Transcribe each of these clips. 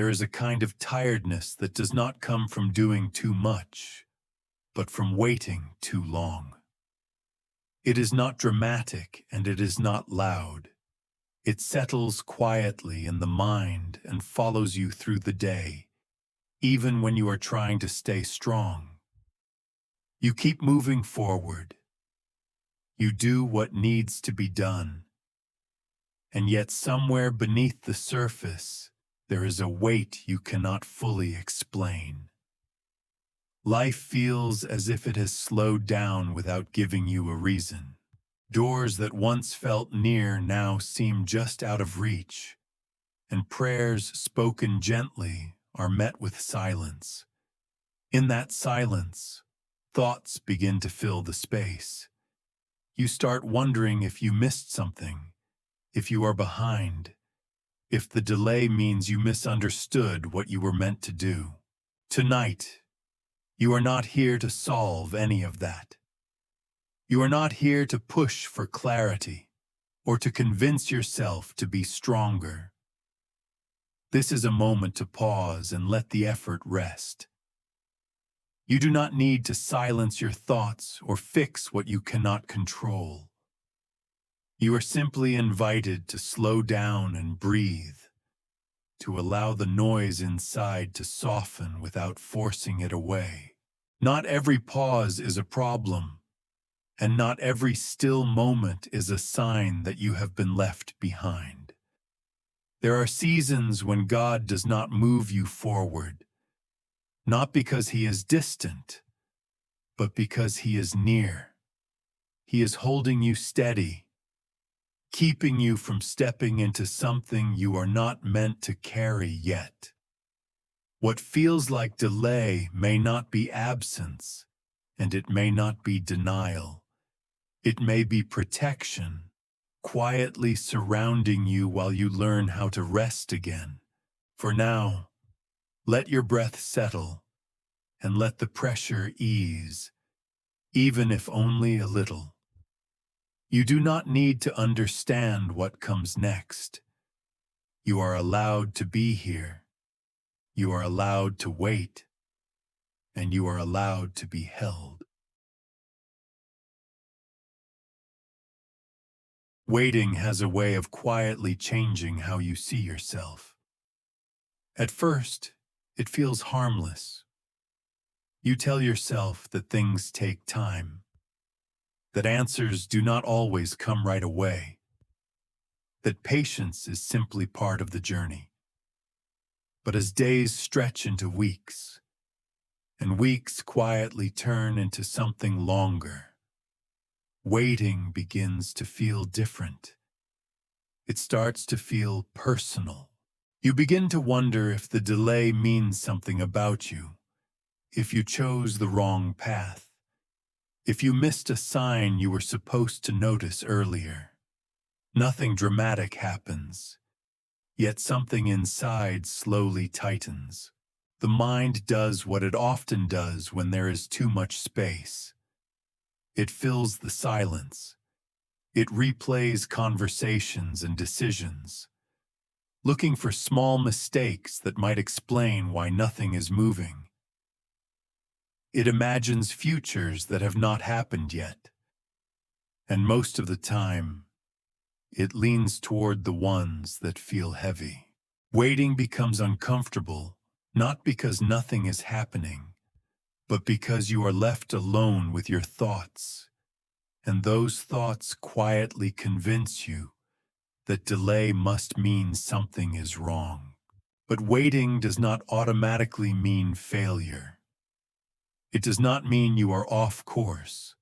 there is a kind of tiredness that does not come from doing too much, but from waiting too long. It is not dramatic and it is not loud. It settles quietly in the mind and follows you through the day, even when you are trying to stay strong. You keep moving forward. You do what needs to be done. And yet somewhere beneath the surface, there is a weight you cannot fully explain. Life feels as if it has slowed down without giving you a reason. Doors that once felt near now seem just out of reach, and prayers spoken gently are met with silence. In that silence, thoughts begin to fill the space. You start wondering if you missed something, if you are behind, if the delay means you misunderstood what you were meant to do. Tonight, you are not here to solve any of that. You are not here to push for clarity or to convince yourself to be stronger. This is a moment to pause and let the effort rest. You do not need to silence your thoughts or fix what you cannot control. You are simply invited to slow down and breathe, to allow the noise inside to soften without forcing it away. Not every pause is a problem, and not every still moment is a sign that you have been left behind. There are seasons when God does not move you forward, not because He is distant, but because He is near. He is holding you steady, keeping you from stepping into something you are not meant to carry yet. What feels like delay may not be absence, and it may not be denial. It may be protection, quietly surrounding you while you learn how to rest again. For now, let your breath settle, and let the pressure ease, even if only a little. You do not need to understand what comes next. You are allowed to be here. You are allowed to wait. And you are allowed to be held. Waiting has a way of quietly changing how you see yourself. At first, it feels harmless. You tell yourself that things take time, that answers do not always come right away, that patience is simply part of the journey. But as days stretch into weeks, and weeks quietly turn into something longer, waiting begins to feel different. It starts to feel personal. You begin to wonder if the delay means something about you, if you chose the wrong path, if you missed a sign you were supposed to notice earlier. Nothing dramatic happens, yet something inside slowly tightens. The mind does what it often does when there is too much space. It fills the silence. It replays conversations and decisions, looking for small mistakes that might explain why nothing is moving. It imagines futures that have not happened yet, and most of the time, it leans toward the ones that feel heavy. Waiting becomes uncomfortable, not because nothing is happening, but because you are left alone with your thoughts, and those thoughts quietly convince you that delay must mean something is wrong. But waiting does not automatically mean failure. It does not mean you are off course,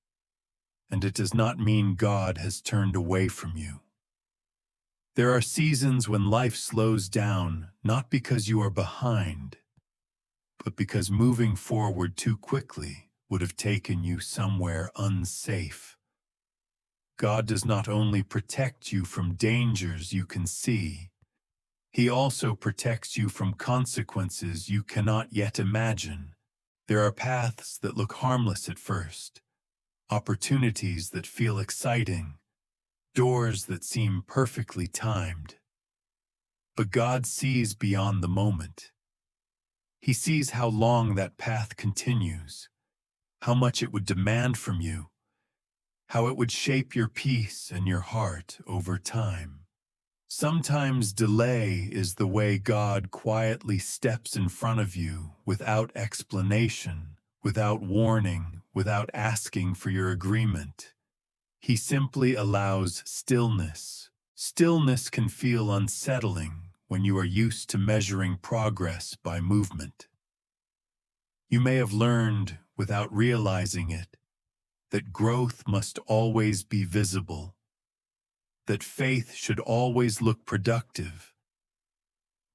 and it does not mean God has turned away from you. There are seasons when life slows down, not because you are behind, but because moving forward too quickly would have taken you somewhere unsafe. God does not only protect you from dangers you can see, He also protects you from consequences you cannot yet imagine. There are paths that look harmless at first, opportunities that feel exciting, doors that seem perfectly timed. But God sees beyond the moment. He sees how long that path continues, how much it would demand from you, how it would shape your peace and your heart over time. Sometimes delay is the way God quietly steps in front of you without explanation, without warning, without asking for your agreement. He simply allows stillness. Stillness can feel unsettling when you are used to measuring progress by movement. You may have learned, without realizing it, that growth must always be visible, that faith should always look productive,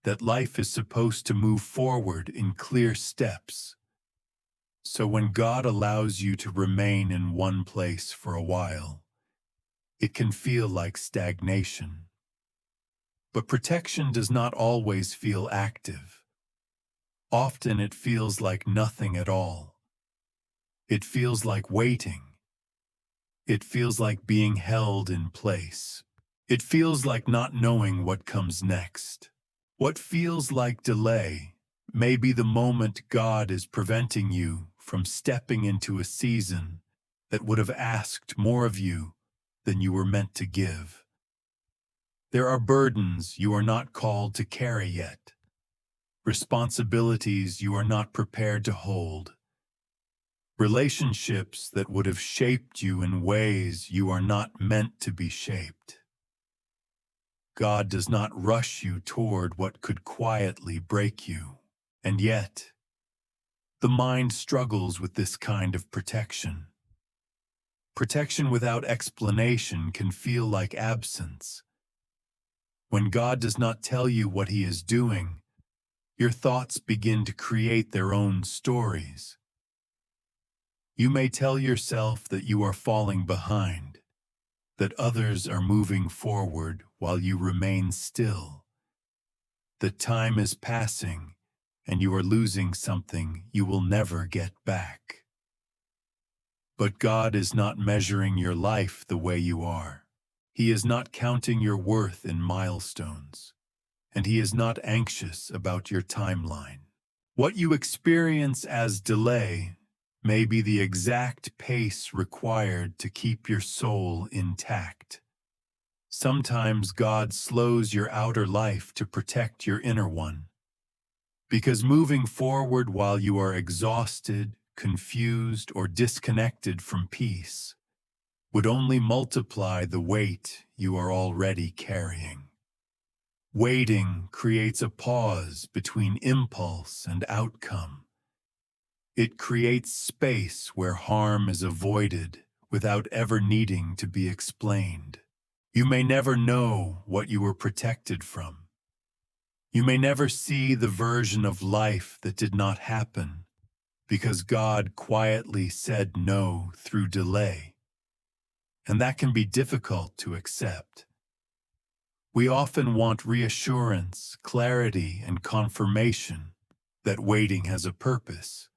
that life is supposed to move forward in clear steps. So when God allows you to remain in one place for a while, it can feel like stagnation. But protection does not always feel active. Often it feels like nothing at all. It feels like waiting. It feels like being held in place. It feels like not knowing what comes next. What feels like delay may be the moment God is preventing you from stepping into a season that would have asked more of you than you were meant to give. There are burdens you are not called to carry yet, responsibilities you are not prepared to hold, relationships that would have shaped you in ways you are not meant to be shaped. God does not rush you toward what could quietly break you, and yet, the mind struggles with this kind of protection. Protection without explanation can feel like absence. When God does not tell you what He is doing, your thoughts begin to create their own stories. You may tell yourself that you are falling behind, that others are moving forward while you remain still, that time is passing and you are losing something you will never get back. But God is not measuring your life the way you are. He is not counting your worth in milestones, and He is not anxious about your timeline. What you experience as delay may be the exact pace required to keep your soul intact. Sometimes God slows your outer life to protect your inner one, because moving forward while you are exhausted, confused, or disconnected from peace would only multiply the weight you are already carrying. Waiting creates a pause between impulse and outcome. It creates space where harm is avoided without ever needing to be explained. You may never know what you were protected from. You may never see the version of life that did not happen because God quietly said no through delay. And that can be difficult to accept. We often want reassurance, clarity, and confirmation that waiting has a purpose.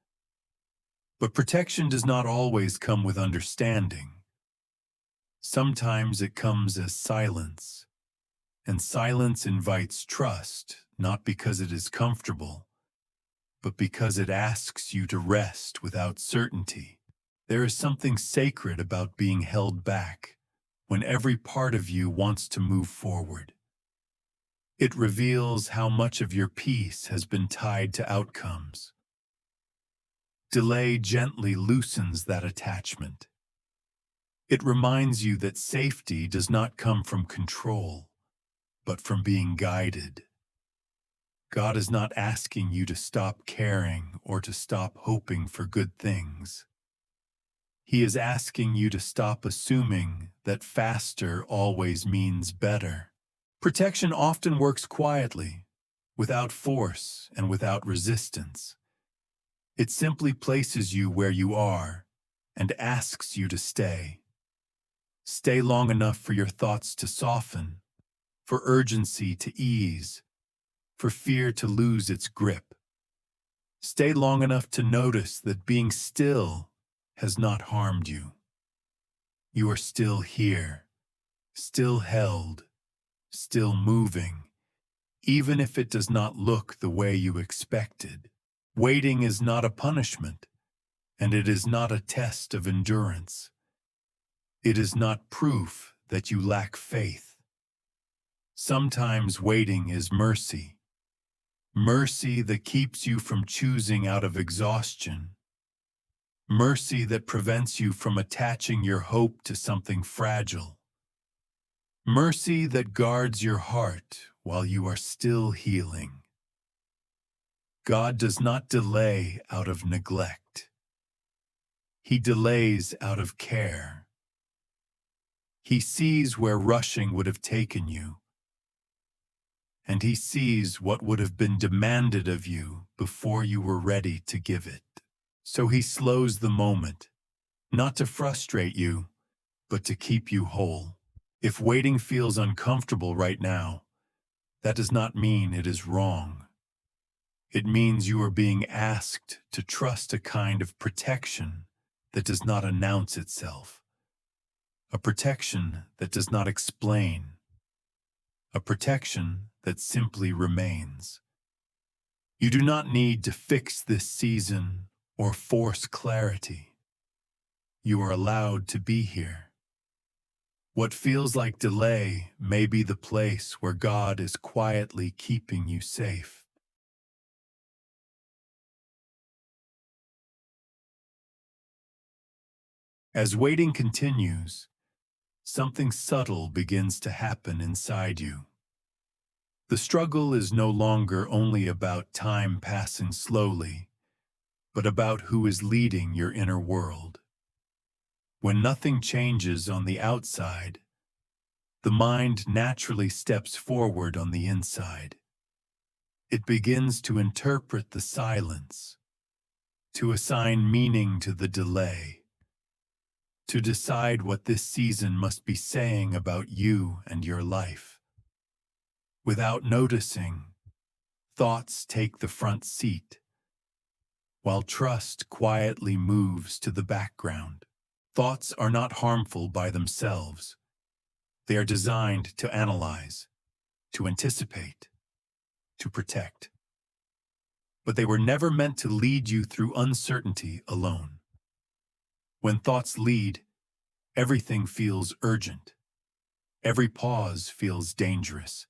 But protection does not always come with understanding. Sometimes it comes as silence, and silence invites trust, not because it is comfortable, but because it asks you to rest without certainty. There is something sacred about being held back when every part of you wants to move forward. It reveals how much of your peace has been tied to outcomes. Delay gently loosens that attachment. It reminds you that safety does not come from control, but from being guided. God is not asking you to stop caring or to stop hoping for good things. He is asking you to stop assuming that faster always means better. Protection often works quietly, without force and without resistance. It simply places you where you are and asks you to stay. Stay long enough for your thoughts to soften, for urgency to ease, for fear to lose its grip. Stay long enough to notice that being still has not harmed you. You are still here, still held, still moving, even if it does not look the way you expected. Waiting is not a punishment, and it is not a test of endurance. It is not proof that you lack faith. Sometimes waiting is mercy. Mercy that keeps you from choosing out of exhaustion. Mercy that prevents you from attaching your hope to something fragile. Mercy that guards your heart while you are still healing. God does not delay out of neglect. He delays out of care. He sees where rushing would have taken you, and He sees what would have been demanded of you before you were ready to give it. So He slows the moment, not to frustrate you, but to keep you whole. If waiting feels uncomfortable right now, that does not mean it is wrong. It means you are being asked to trust a kind of protection that does not announce itself, a protection that does not explain, a protection that simply remains. You do not need to fix this season or force clarity. You are allowed to be here. What feels like delay may be the place where God is quietly keeping you safe. As waiting continues, something subtle begins to happen inside you. The struggle is no longer only about time passing slowly, but about who is leading your inner world. When nothing changes on the outside, the mind naturally steps forward on the inside. It begins to interpret the silence, to assign meaning to the delay, to decide what this season must be saying about you and your life. Without noticing, thoughts take the front seat, while trust quietly moves to the background. Thoughts are not harmful by themselves. They are designed to analyze, to anticipate, to protect. But they were never meant to lead you through uncertainty alone. When thoughts lead, everything feels urgent. Every pause feels dangerous.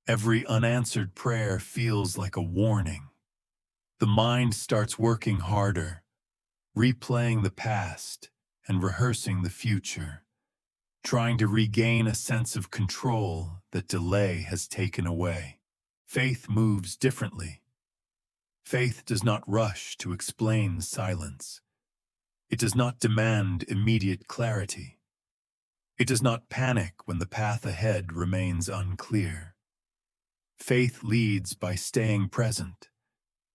Every unanswered prayer feels like a warning. The mind starts working harder, replaying the past and rehearsing the future, trying to regain a sense of control that delay has taken away. Faith moves differently. Faith does not rush to explain silence. It does not demand immediate clarity. It does not panic when the path ahead remains unclear. Faith leads by staying present,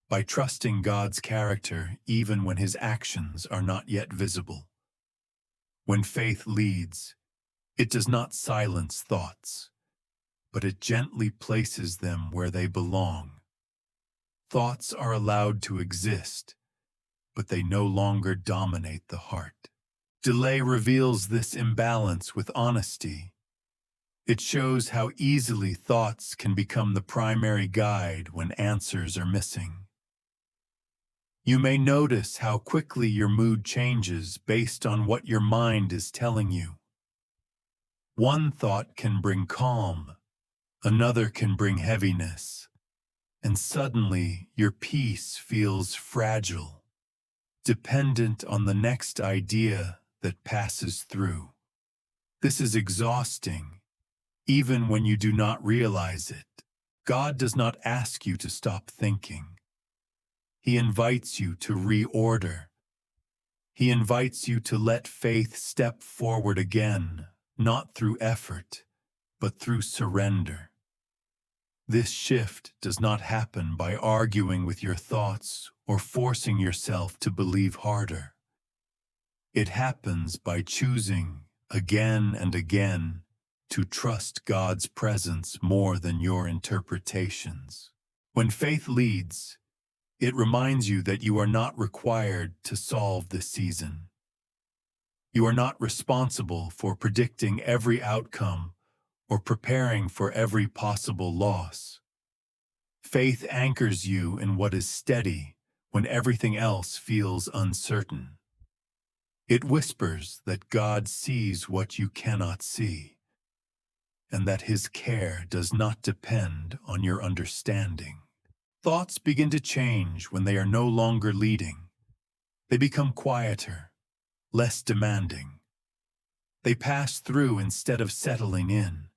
by trusting God's character even when His actions are not yet visible. When faith leads, it does not silence thoughts, but it gently places them where they belong. Thoughts are allowed to exist, but they no longer dominate the heart. Delay reveals this imbalance with honesty. It shows how easily thoughts can become the primary guide when answers are missing. You may notice how quickly your mood changes based on what your mind is telling you. One thought can bring calm, another can bring heaviness, and suddenly your peace feels fragile, dependent on the next idea that passes through. This is exhausting, even when you do not realize it. God does not ask you to stop thinking. He invites you to reorder. He invites you to let faith step forward again, not through effort, but through surrender. This shift does not happen by arguing with your thoughts or forcing yourself to believe harder. It happens by choosing, again and again, to trust God's presence more than your interpretations. When faith leads, it reminds you that you are not required to solve this season. You are not responsible for predicting every outcome or preparing for every possible loss. Faith anchors you in what is steady when everything else feels uncertain. It whispers that God sees what you cannot see, and that His care does not depend on your understanding. Thoughts begin to change when they are no longer leading. They become quieter, less demanding. They pass through instead of settling in.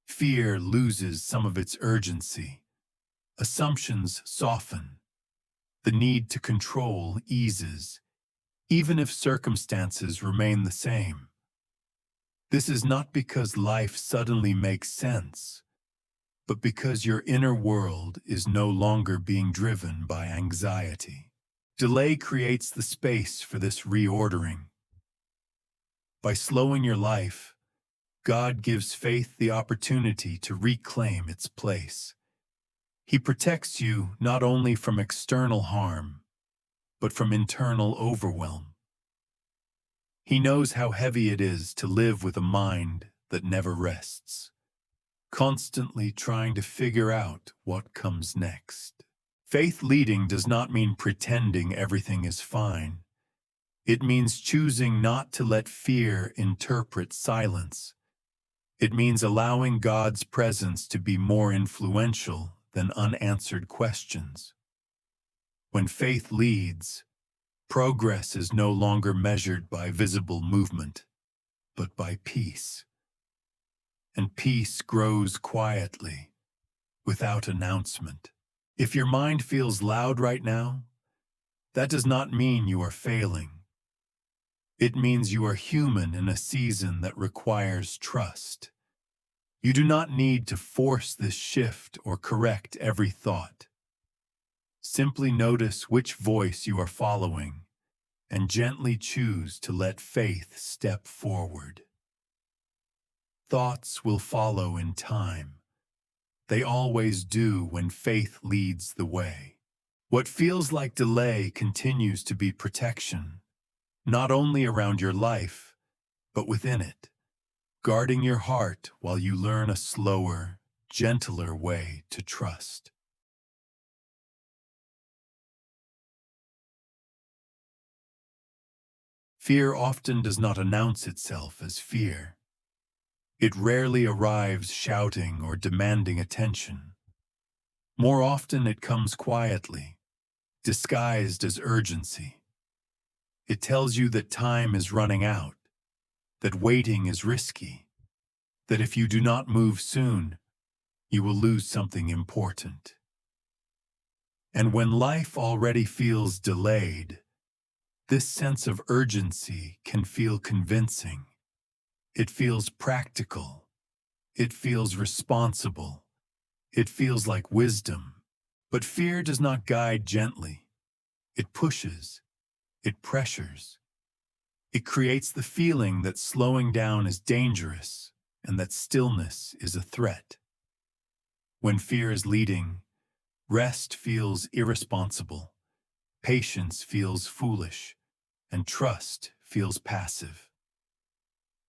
Fear loses some of its urgency. Assumptions soften. The need to control eases, even if circumstances remain the same. This is not because life suddenly makes sense, but because your inner world is no longer being driven by anxiety. Delay creates the space for this reordering. By slowing your life, God gives faith the opportunity to reclaim its place. He protects you not only from external harm, but from internal overwhelm. He knows how heavy it is to live with a mind that never rests, constantly trying to figure out what comes next. Faith leading does not mean pretending everything is fine. It means choosing not to let fear interpret silence. It means allowing God's presence to be more influential than unanswered questions. When faith leads, progress is no longer measured by visible movement, but by peace. And peace grows quietly, without announcement. If your mind feels loud right now, that does not mean you are failing. It means you are human in a season that requires trust. You do not need to force this shift or correct every thought. Simply notice which voice you are following and gently choose to let faith step forward. Thoughts will follow in time. They always do when faith leads the way. What feels like delay continues to be protection, not only around your life, but within it, guarding your heart while you learn a slower, gentler way to trust. Fear often does not announce itself as fear. It rarely arrives shouting or demanding attention. More often it comes quietly, disguised as urgency. It tells you that time is running out, that waiting is risky, that if you do not move soon, you will lose something important. And when life already feels delayed, this sense of urgency can feel convincing. It feels practical. It feels responsible. It feels like wisdom. But fear does not guide gently. It pushes. It pressures. It creates the feeling that slowing down is dangerous and that stillness is a threat. When fear is leading, rest feels irresponsible, patience feels foolish, and trust feels passive.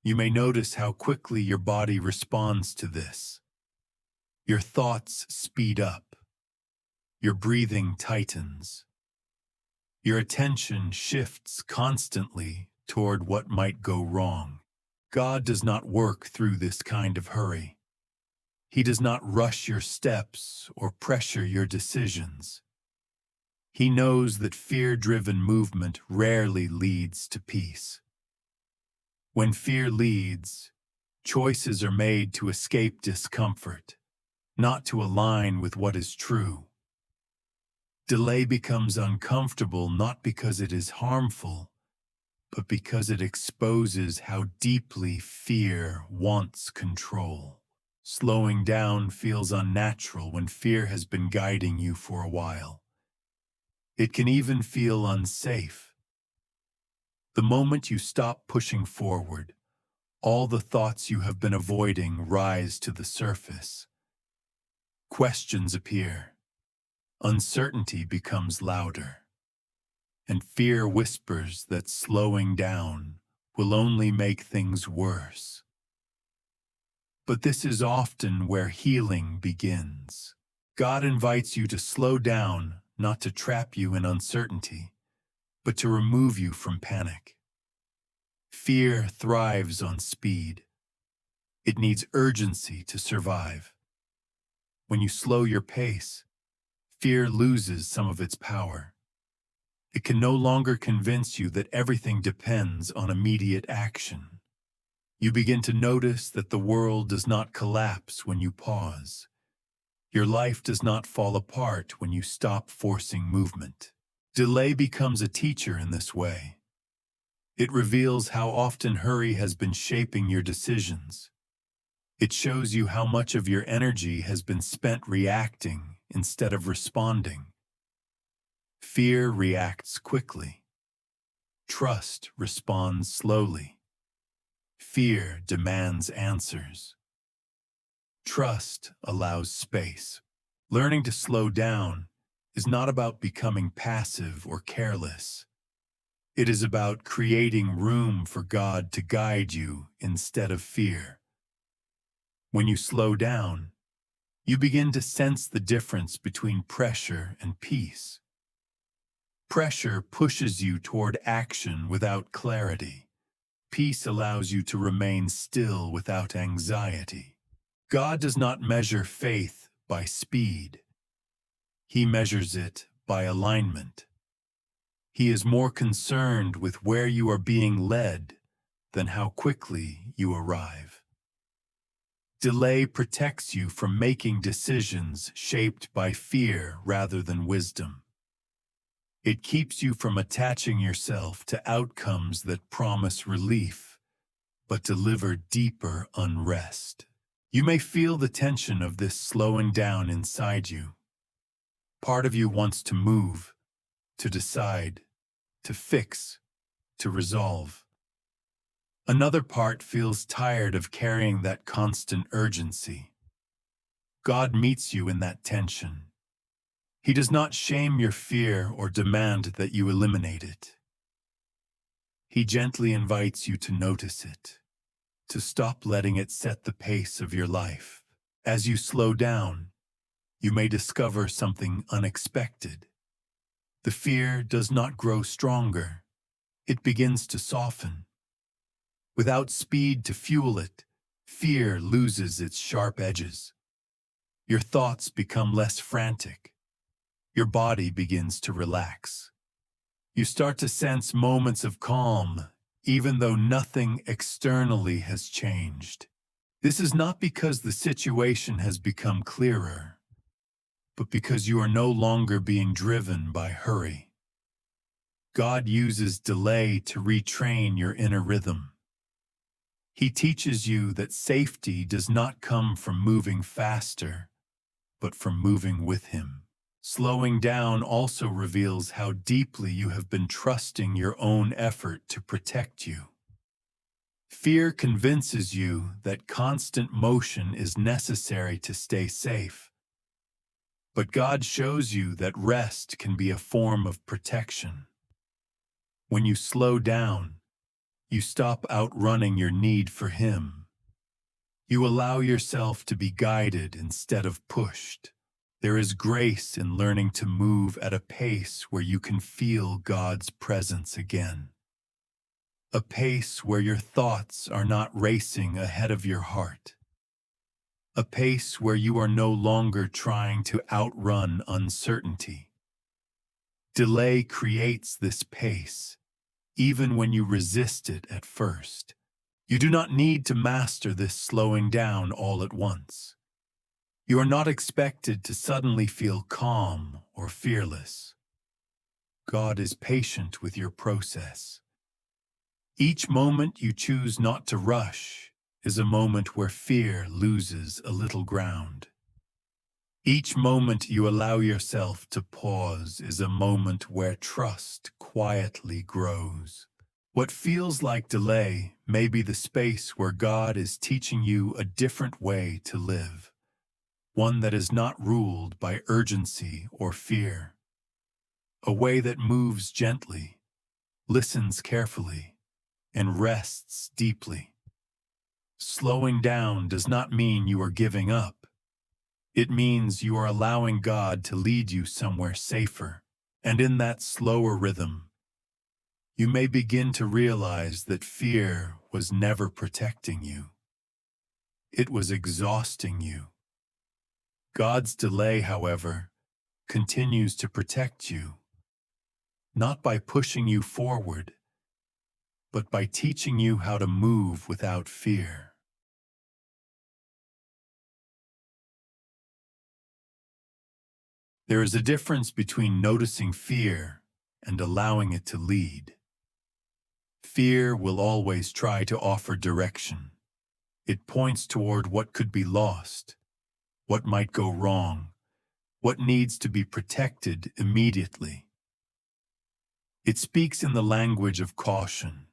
You may notice how quickly your body responds to this. Your thoughts speed up. Your breathing tightens. Your attention shifts constantly toward what might go wrong. God does not work through this kind of hurry. He does not rush your steps or pressure your decisions. He knows that fear-driven movement rarely leads to peace. When fear leads, choices are made to escape discomfort, not to align with what is true. Delay becomes uncomfortable not because it is harmful, but because it exposes how deeply fear wants control. Slowing down feels unnatural when fear has been guiding you for a while. It can even feel unsafe. The moment you stop pushing forward, all the thoughts you have been avoiding rise to the surface. Questions appear. Uncertainty becomes louder. And fear whispers that slowing down will only make things worse. But this is often where healing begins. God invites you to slow down, not to trap you in uncertainty, but to remove you from panic. Fear thrives on speed. It needs urgency to survive. When you slow your pace, fear loses some of its power. It can no longer convince you that everything depends on immediate action. You begin to notice that the world does not collapse when you pause. Your life does not fall apart when you stop forcing movement. Delay becomes a teacher in this way. It reveals how often hurry has been shaping your decisions. It shows you how much of your energy has been spent reacting instead of responding. Fear reacts quickly. Trust responds slowly. Fear demands answers. Trust allows space. Learning to slow down is not about becoming passive or careless. It is about creating room for God to guide you instead of fear. When you slow down, you begin to sense the difference between pressure and peace. Pressure pushes you toward action without clarity. Peace allows you to remain still without anxiety. God does not measure faith by speed. He measures it by alignment. He is more concerned with where you are being led than how quickly you arrive. Delay protects you from making decisions shaped by fear rather than wisdom. It keeps you from attaching yourself to outcomes that promise relief, but deliver deeper unrest. You may feel the tension of this slowing down inside you. Part of you wants to move, to decide, to fix, to resolve. Another part feels tired of carrying that constant urgency. God meets you in that tension. He does not shame your fear or demand that you eliminate it. He gently invites you to notice it, to stop letting it set the pace of your life. As you slow down, you may discover something unexpected. The fear does not grow stronger. It begins to soften. Without speed to fuel it, fear loses its sharp edges. Your thoughts become less frantic. Your body begins to relax. You start to sense moments of calm, even though nothing externally has changed. This is not because the situation has become clearer, but because you are no longer being driven by hurry. God uses delay to retrain your inner rhythm. He teaches you that safety does not come from moving faster, but from moving with Him. Slowing down also reveals how deeply you have been trusting your own effort to protect you. Fear convinces you that constant motion is necessary to stay safe. But God shows you that rest can be a form of protection. When you slow down, you stop outrunning your need for Him. You allow yourself to be guided instead of pushed. There is grace in learning to move at a pace where you can feel God's presence again. A pace where your thoughts are not racing ahead of your heart. A pace where you are no longer trying to outrun uncertainty. Delay creates this pace, even when you resist it at first. You do not need to master this slowing down all at once. You are not expected to suddenly feel calm or fearless. God is patient with your process. Each moment you choose not to rush is a moment where fear loses a little ground. Each moment you allow yourself to pause is a moment where trust quietly grows. What feels like delay may be the space where God is teaching you a different way to live, one that is not ruled by urgency or fear, a way that moves gently, listens carefully, and rests deeply. Slowing down does not mean you are giving up. It means you are allowing God to lead you somewhere safer. And in that slower rhythm, you may begin to realize that fear was never protecting you. It was exhausting you. God's delay, however, continues to protect you, not by pushing you forward, but by teaching you how to move without fear. There is a difference between noticing fear and allowing it to lead. Fear will always try to offer direction. It points toward what could be lost, what might go wrong, what needs to be protected immediately. It speaks in the language of caution,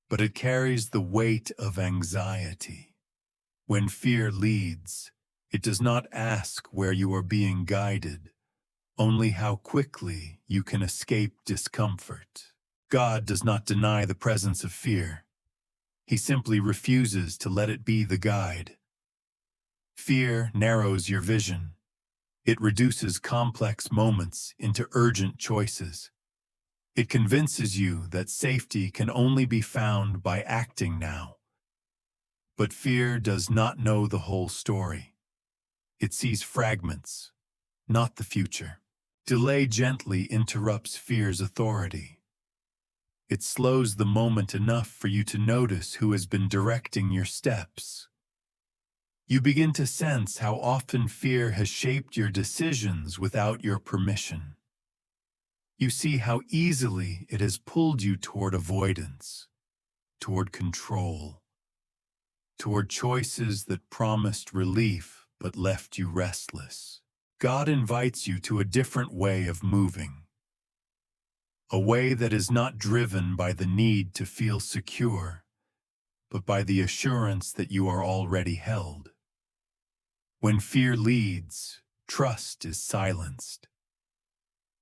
but it carries the weight of anxiety. When fear leads, it does not ask where you are being guided, only how quickly you can escape discomfort. God does not deny the presence of fear. He simply refuses to let it be the guide. Fear narrows your vision. It reduces complex moments into urgent choices. It convinces you that safety can only be found by acting now. But fear does not know the whole story. It sees fragments, not the future. Delay gently interrupts fear's authority. It slows the moment enough for you to notice who has been directing your steps. You begin to sense how often fear has shaped your decisions without your permission. You see how easily it has pulled you toward avoidance, toward control, toward choices that promised relief but left you restless. God invites you to a different way of moving, a way that is not driven by the need to feel secure, but by the assurance that you are already held. When fear leads, trust is silenced.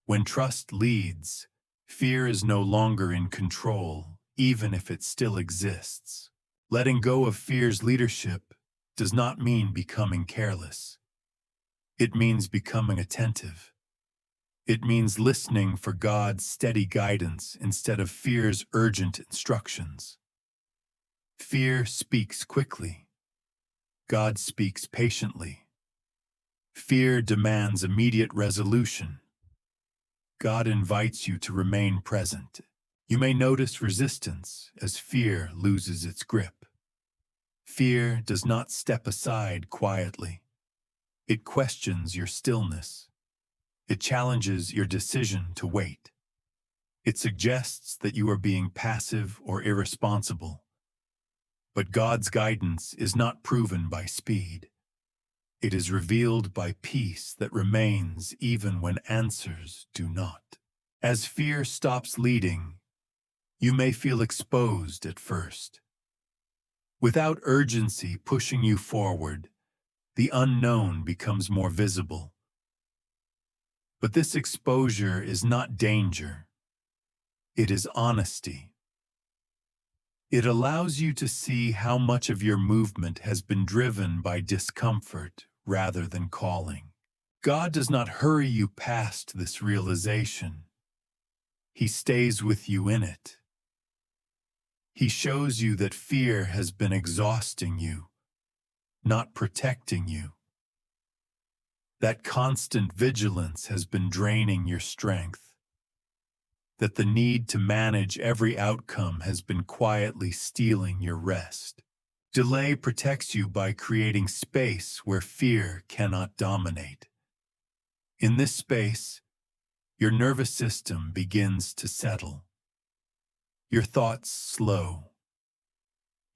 When trust leads, fear is no longer in control, even if it still exists. Letting go of fear's leadership does not mean becoming careless. It means becoming attentive. It means listening for God's steady guidance instead of fear's urgent instructions. Fear speaks quickly. God speaks patiently. Fear demands immediate resolution. God invites you to remain present. You may notice resistance as fear loses its grip. Fear does not step aside quietly. It questions your stillness. It challenges your decision to wait. It suggests that you are being passive or irresponsible. But God's guidance is not proven by speed. It is revealed by peace that remains even when answers do not. As fear stops leading, you may feel exposed at first. Without urgency pushing you forward, the unknown becomes more visible. But this exposure is not danger. It is honesty. It allows you to see how much of your movement has been driven by discomfort rather than calling. God does not hurry you past this realization. He stays with you in it. He shows you that fear has been exhausting you, not protecting you. That constant vigilance has been draining your strength. That the need to manage every outcome has been quietly stealing your rest. Delay protects you by creating space where fear cannot dominate. In this space, your nervous system begins to settle. Your thoughts slow.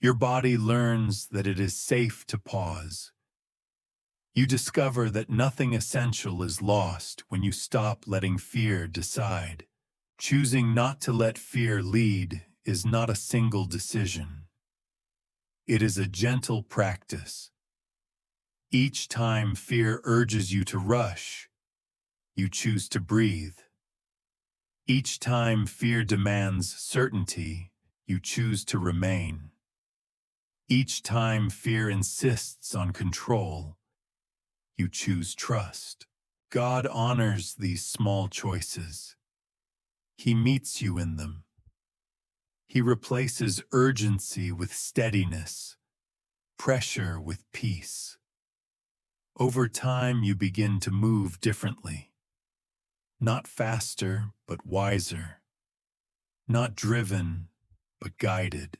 Your body learns that it is safe to pause. You discover that nothing essential is lost when you stop letting fear decide. Choosing not to let fear lead is not a single decision. It is a gentle practice. Each time fear urges you to rush, you choose to breathe. Each time fear demands certainty, you choose to remain. Each time fear insists on control, you choose trust. God honors these small choices. He meets you in them. He replaces urgency with steadiness, pressure with peace. Over time, you begin to move differently. Not faster, but wiser. Not driven, but guided.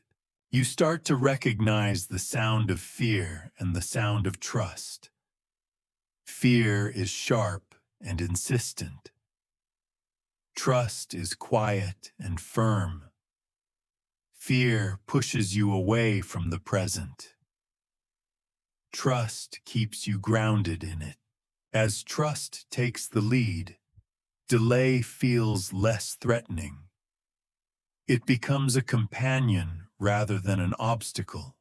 You start to recognize the sound of fear and the sound of trust. Fear is sharp and insistent. Trust is quiet and firm. Fear pushes you away from the present. Trust keeps you grounded in it. As trust takes the lead, delay feels less threatening. It becomes a companion rather than an obstacle.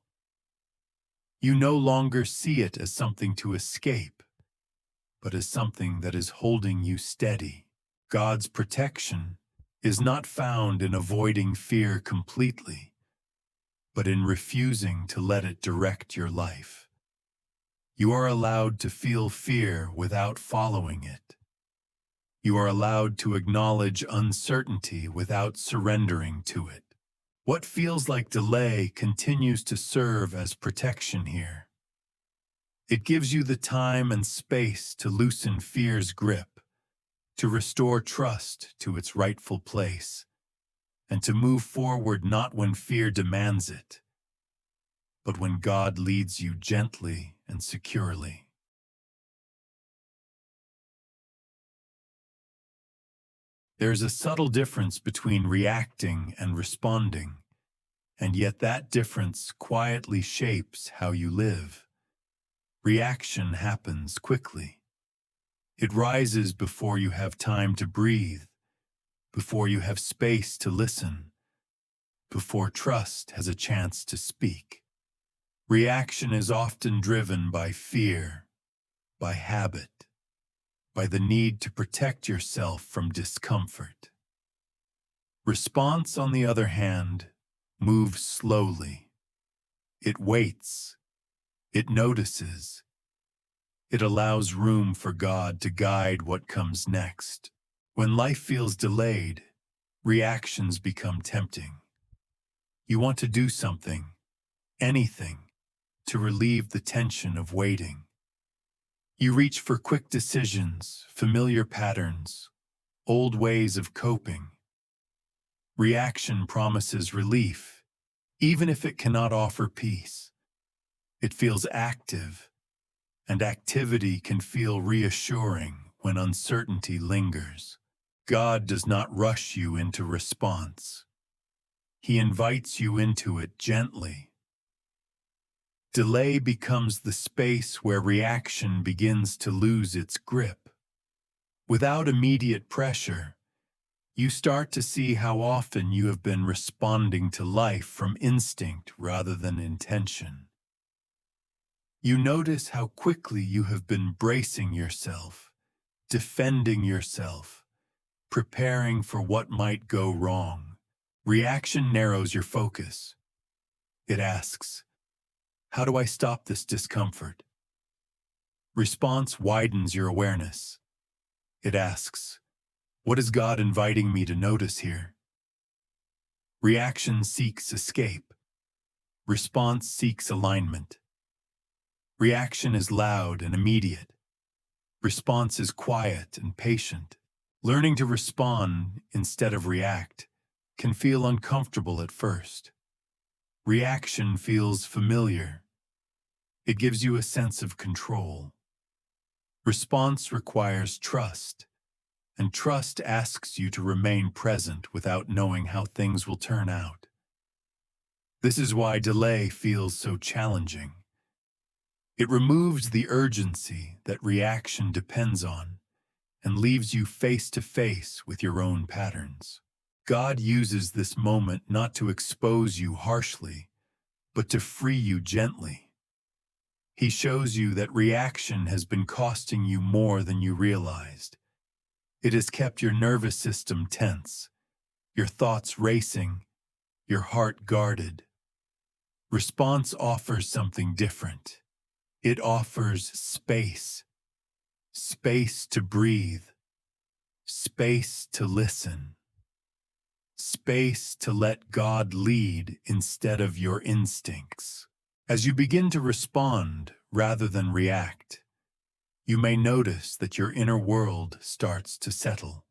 You no longer see it as something to escape, but as something that is holding you steady. God's protection is not found in avoiding fear completely, but in refusing to let it direct your life. You are allowed to feel fear without following it. You are allowed to acknowledge uncertainty without surrendering to it. What feels like delay continues to serve as protection here. It gives you the time and space to loosen fear's grip, to restore trust to its rightful place, and to move forward not when fear demands it, but when God leads you gently and securely. There's a subtle difference between reacting and responding, and yet that difference quietly shapes how you live. Reaction happens quickly. It rises before you have time to breathe, before you have space to listen, before trust has a chance to speak. Reaction is often driven by fear, by habit, by the need to protect yourself from discomfort. Response, on the other hand, moves slowly. It waits. It notices. It allows room for God to guide what comes next. When life feels delayed, reactions become tempting. You want to do something, anything, to relieve the tension of waiting. You reach for quick decisions, familiar patterns, old ways of coping. Reaction promises relief, even if it cannot offer peace. It feels active, and activity can feel reassuring when uncertainty lingers. God does not rush you into response. He invites you into it gently. Delay becomes the space where reaction begins to lose its grip. Without immediate pressure, you start to see how often you have been responding to life from instinct rather than intention. You notice how quickly you have been bracing yourself, defending yourself, preparing for what might go wrong. Reaction narrows your focus. It asks, how do I stop this discomfort? Response widens your awareness. It asks, what is God inviting me to notice here? Reaction seeks escape. Response seeks alignment. Reaction is loud and immediate. Response is quiet and patient. Learning to respond instead of react can feel uncomfortable at first. Reaction feels familiar. It gives you a sense of control. Response requires trust, and trust asks you to remain present without knowing how things will turn out. This is why delay feels so challenging. It removes the urgency that reaction depends on and leaves you face to face with your own patterns. God uses this moment not to expose you harshly, but to free you gently. He shows you that reaction has been costing you more than you realized. It has kept your nervous system tense, your thoughts racing, your heart guarded. Response offers something different. It offers space. space to breathe, space to listen, space to let God lead instead of your instincts. As you begin to respond rather than react, you may notice that your inner world starts to settle.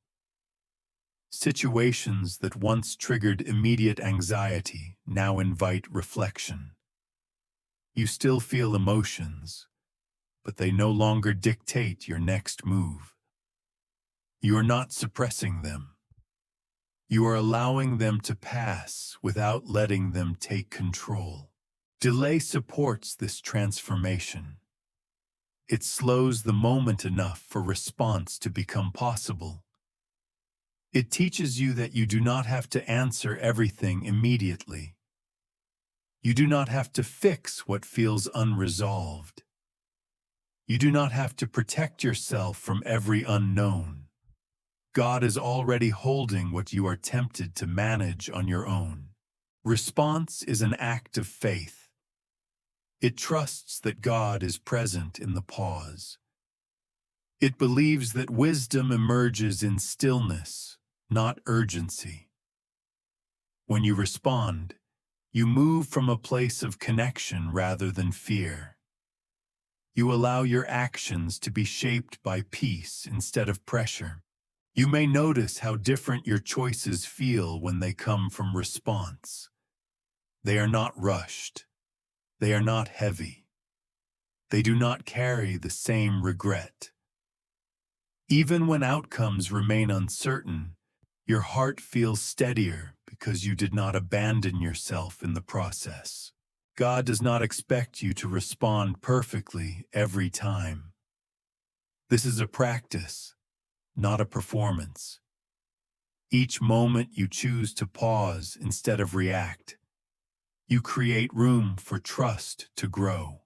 Situations that once triggered immediate anxiety now invite reflection. You still feel emotions, but they no longer dictate your next move. You are not suppressing them. You are allowing them to pass without letting them take control. Delay supports this transformation. It slows the moment enough for response to become possible. It teaches you that you do not have to answer everything immediately. You do not have to fix what feels unresolved. You do not have to protect yourself from every unknown. God is already holding what you are tempted to manage on your own. Response is an act of faith. It trusts that God is present in the pause. It believes that wisdom emerges in stillness, not urgency. When you respond, you move from a place of connection rather than fear. You allow your actions to be shaped by peace instead of pressure. You may notice how different your choices feel when they come from response. They are not rushed. They are not heavy. They do not carry the same regret. Even when outcomes remain uncertain, your heart feels steadier because you did not abandon yourself in the process. God does not expect you to respond perfectly every time. This is a practice, not a performance. Each moment you choose to pause instead of react, you create room for trust to grow.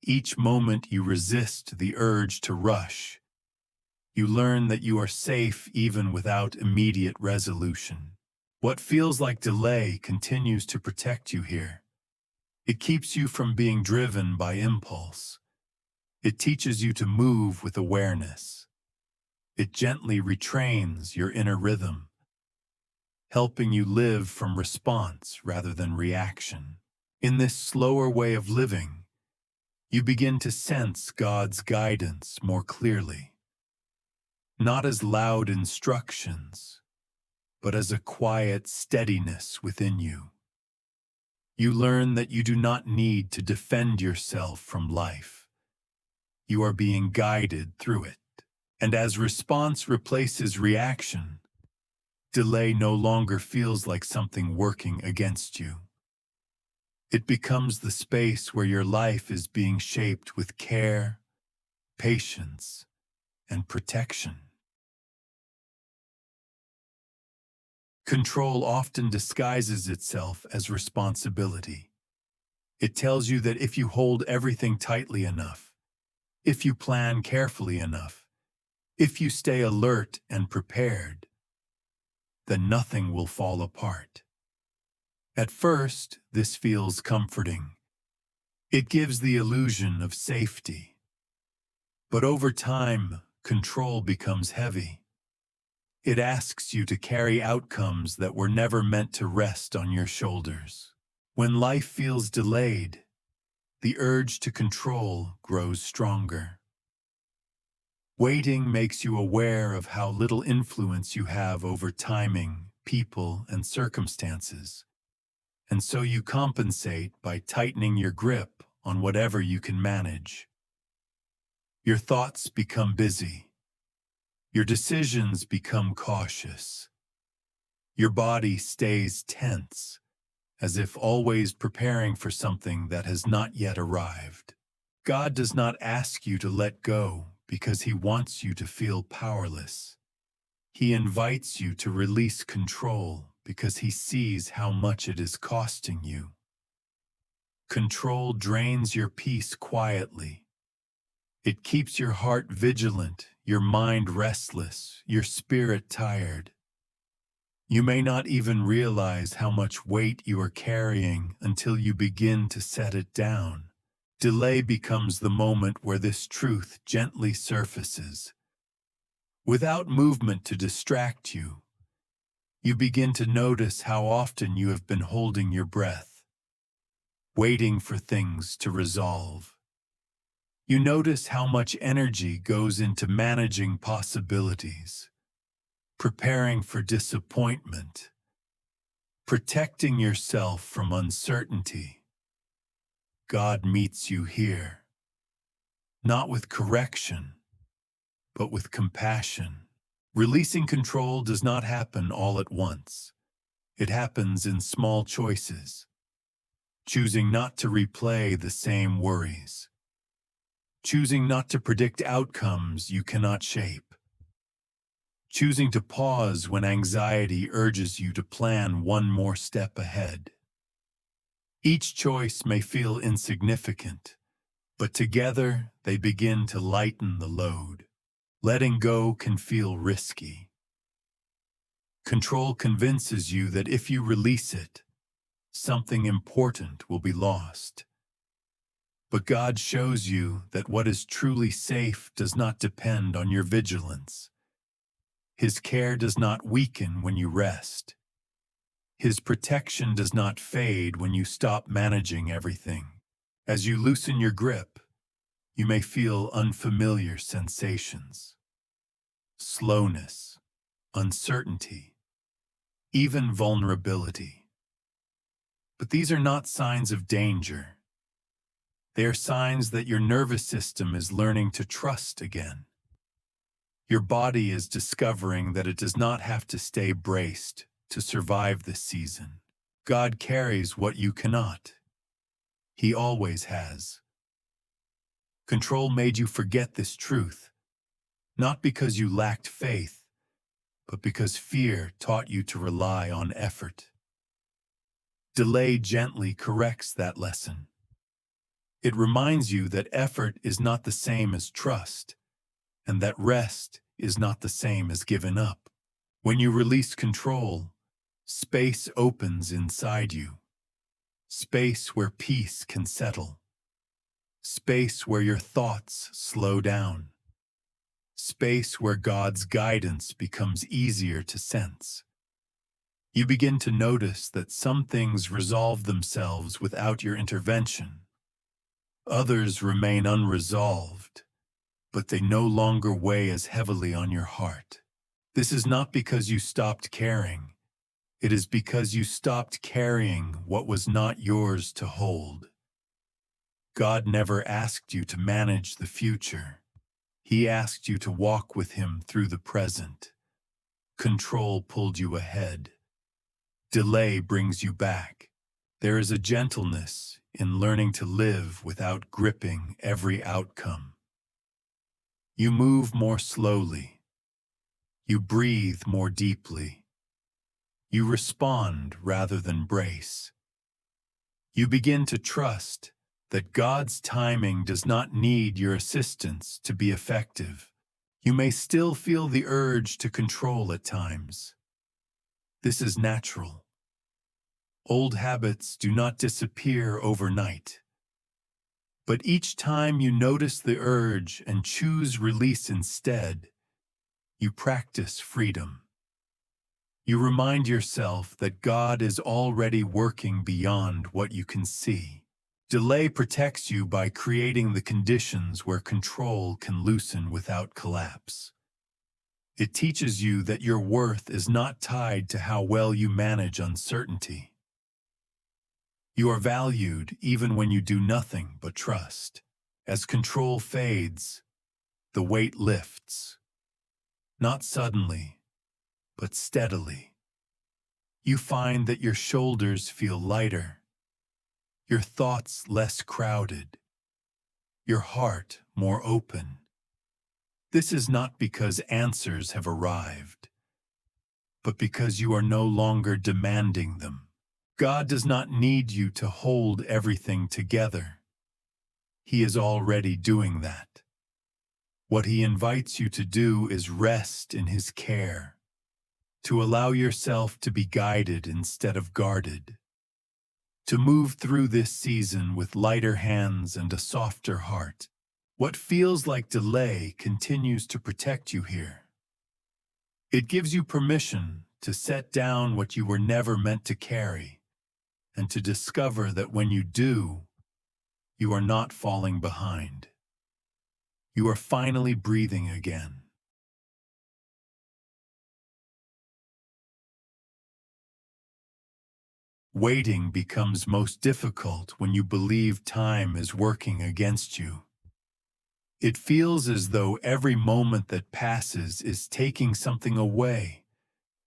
Each moment you resist the urge to rush, you learn that you are safe even without immediate resolution. What feels like delay continues to protect you here. It keeps you from being driven by impulse. It teaches you to move with awareness. It gently retrains your inner rhythm, helping you live from response rather than reaction. In this slower way of living, you begin to sense God's guidance more clearly, not as loud instructions, but as a quiet steadiness within you. You learn that you do not need to defend yourself from life. You are being guided through it. And as response replaces reaction, delay no longer feels like something working against you. It becomes the space where your life is being shaped with care, patience, and protection. Control often disguises itself as responsibility. It tells you that if you hold everything tightly enough, if you plan carefully enough, if you stay alert and prepared, then nothing will fall apart. At first, this feels comforting. It gives the illusion of safety. But over time, control becomes heavy. It asks you to carry outcomes that were never meant to rest on your shoulders. When life feels delayed, the urge to control grows stronger. Waiting makes you aware of how little influence you have over timing, people, and circumstances. And so you compensate by tightening your grip on whatever you can manage. Your thoughts become busy. Your decisions become cautious. Your body stays tense, as if always preparing for something that has not yet arrived. God does not ask you to let go because He wants you to feel powerless. He invites you to release control because He sees how much it is costing you. Control drains your peace quietly. It keeps your heart vigilant, your mind restless, your spirit tired. You may not even realize how much weight you are carrying until you begin to set it down. Delay becomes the moment where this truth gently surfaces. Without movement to distract you, you begin to notice how often you have been holding your breath, waiting for things to resolve. You notice how much energy goes into managing possibilities, preparing for disappointment, protecting yourself from uncertainty. God meets you here, not with correction, but with compassion. Releasing control does not happen all at once. It happens in small choices, choosing not to replay the same worries, choosing not to predict outcomes you cannot shape, choosing to pause when anxiety urges you to plan one more step ahead. Each choice may feel insignificant, but together they begin to lighten the load. Letting go can feel risky. Control convinces you that if you release it, something important will be lost. But God shows you that what is truly safe does not depend on your vigilance. His care does not weaken when you rest. His protection does not fade when you stop managing everything. As you loosen your grip, you may feel unfamiliar sensations. Slowness, uncertainty, even vulnerability. But these are not signs of danger. They are signs that your nervous system is learning to trust again. Your body is discovering that it does not have to stay braced to survive this season. God carries what you cannot. He always has. Control made you forget this truth, not because you lacked faith, but because fear taught you to rely on effort. Delay gently corrects that lesson. It reminds you that effort is not the same as trust, and that rest is not the same as giving up. When you release control, space opens inside you. Space where peace can settle. Space where your thoughts slow down. Space where God's guidance becomes easier to sense. You begin to notice that some things resolve themselves without your intervention. Others remain unresolved, but they no longer weigh as heavily on your heart. This is not because you stopped caring. It is because you stopped carrying what was not yours to hold. God never asked you to manage the future. He asked you to walk with Him through the present. Control pulled you ahead. Delay brings you back. There is a gentleness in learning to live without gripping every outcome. You move more slowly. You breathe more deeply. You respond rather than brace. You begin to trust that God's timing does not need your assistance to be effective. You may still feel the urge to control at times. This is natural. Old habits do not disappear overnight. But each time you notice the urge and choose release instead, you practice freedom. You remind yourself that God is already working beyond what you can see. Delay protects you by creating the conditions where control can loosen without collapse. It teaches you that your worth is not tied to how well you manage uncertainty. You are valued even when you do nothing but trust. As control fades, the weight lifts. Not suddenly, but steadily. You find that your shoulders feel lighter, your thoughts less crowded, your heart more open. This is not because answers have arrived, but because you are no longer demanding them. God does not need you to hold everything together. He is already doing that. What He invites you to do is rest in His care, to allow yourself to be guided instead of guarded, to move through this season with lighter hands and a softer heart. What feels like delay continues to protect you here. It gives you permission to set down what you were never meant to carry, and to discover that when you do, you are not falling behind. You are finally breathing again. Waiting becomes most difficult when you believe time is working against you. It feels as though every moment that passes is taking something away,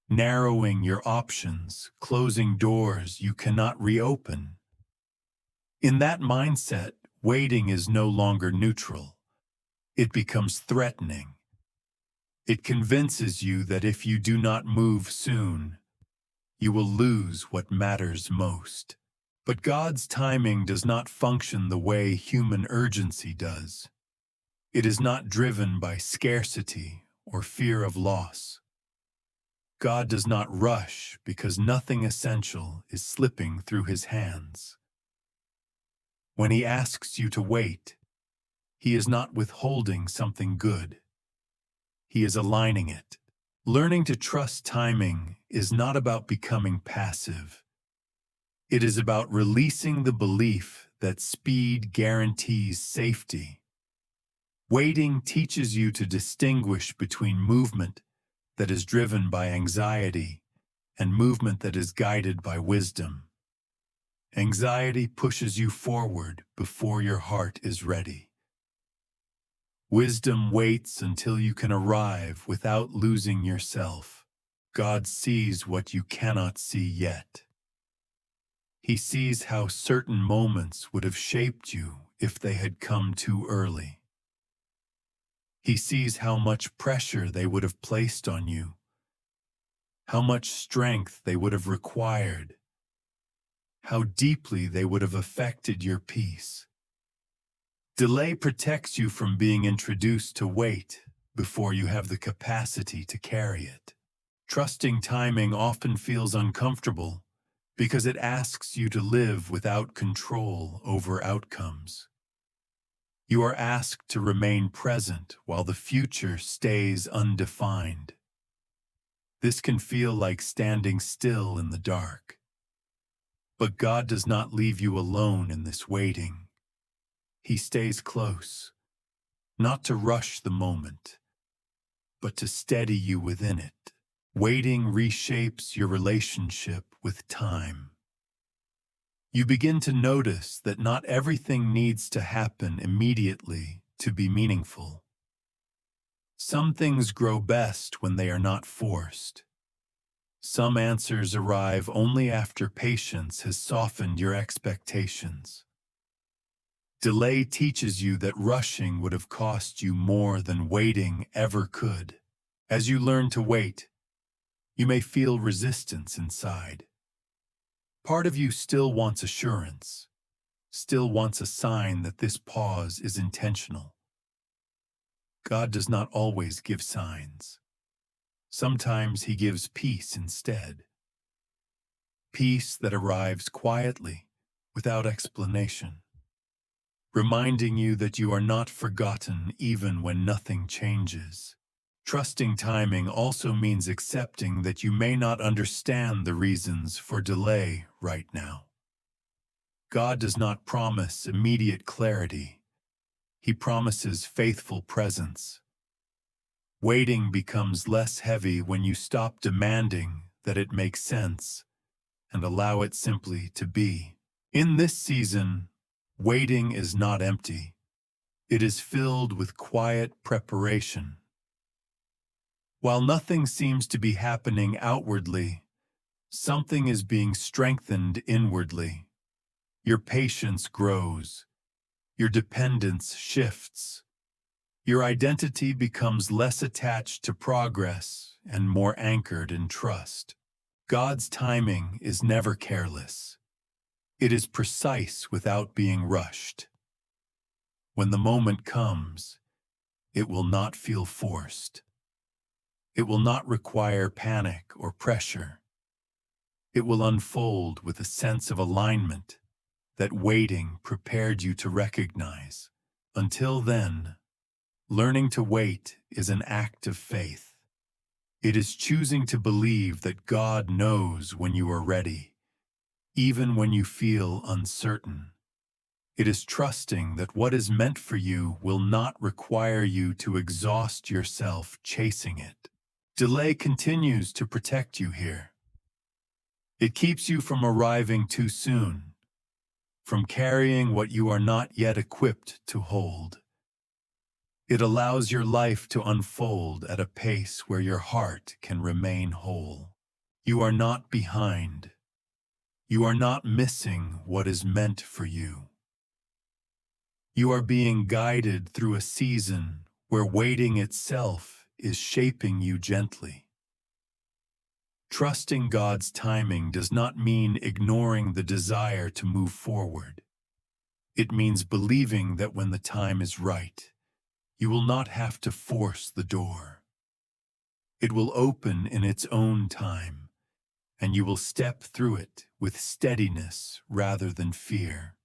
narrowing your options, closing doors you cannot reopen. In that mindset, waiting is no longer neutral. It becomes threatening. It convinces you that if you do not move soon, you will lose what matters most. But God's timing does not function the way human urgency does. It is not driven by scarcity or fear of loss. God does not rush because nothing essential is slipping through his hands. When he asks you to wait, he is not withholding something good. He is aligning it. Learning to trust timing is not about becoming passive. It is about releasing the belief that speed guarantees safety. Waiting teaches you to distinguish between movement that is driven by anxiety and movement that is guided by wisdom. Anxiety pushes you forward before your heart is ready. Wisdom waits until you can arrive without losing yourself. God sees what you cannot see yet. He sees how certain moments would have shaped you if they had come too early. He sees how much pressure they would have placed on you, how much strength they would have required, how deeply they would have affected your peace. Delay protects you from being introduced to weight before you have the capacity to carry it. Trusting timing often feels uncomfortable because it asks you to live without control over outcomes. You are asked to remain present while the future stays undefined. This can feel like standing still in the dark. But God does not leave you alone in this waiting. He stays close, not to rush the moment, but to steady you within it. Waiting reshapes your relationship with time. You begin to notice that not everything needs to happen immediately to be meaningful. Some things grow best when they are not forced. Some answers arrive only after patience has softened your expectations. Delay teaches you that rushing would have cost you more than waiting ever could. As you learn to wait, you may feel resistance inside. Part of you still wants assurance, still wants a sign that this pause is intentional. God does not always give signs. Sometimes he gives peace instead. Peace that arrives quietly, without explanation, reminding you that you are not forgotten even when nothing changes. Trusting timing also means accepting that you may not understand the reasons for delay right now. God does not promise immediate clarity. He promises faithful presence. Waiting becomes less heavy when you stop demanding that it make sense and allow it simply to be. In this season, waiting is not empty. It is filled with quiet preparation. While nothing seems to be happening outwardly, something is being strengthened inwardly. Your patience grows. Your dependence shifts. Your identity becomes less attached to progress and more anchored in trust. God's timing is never careless. It is precise without being rushed. When the moment comes, it will not feel forced. It will not require panic or pressure. It will unfold with a sense of alignment that waiting prepared you to recognize. Until then, learning to wait is an act of faith. It is choosing to believe that God knows when you are ready, even when you feel uncertain. It is trusting that what is meant for you will not require you to exhaust yourself chasing it. Delay continues to protect you here. It keeps you from arriving too soon, from carrying what you are not yet equipped to hold. It allows your life to unfold at a pace where your heart can remain whole. You are not behind. You are not missing what is meant for you. You are being guided through a season where waiting itself is shaping you gently. Trusting God's timing does not mean ignoring the desire to move forward. It means believing that when the time is right, you will not have to force the door. It will open in its own time, and you will step through it with steadiness rather than fear.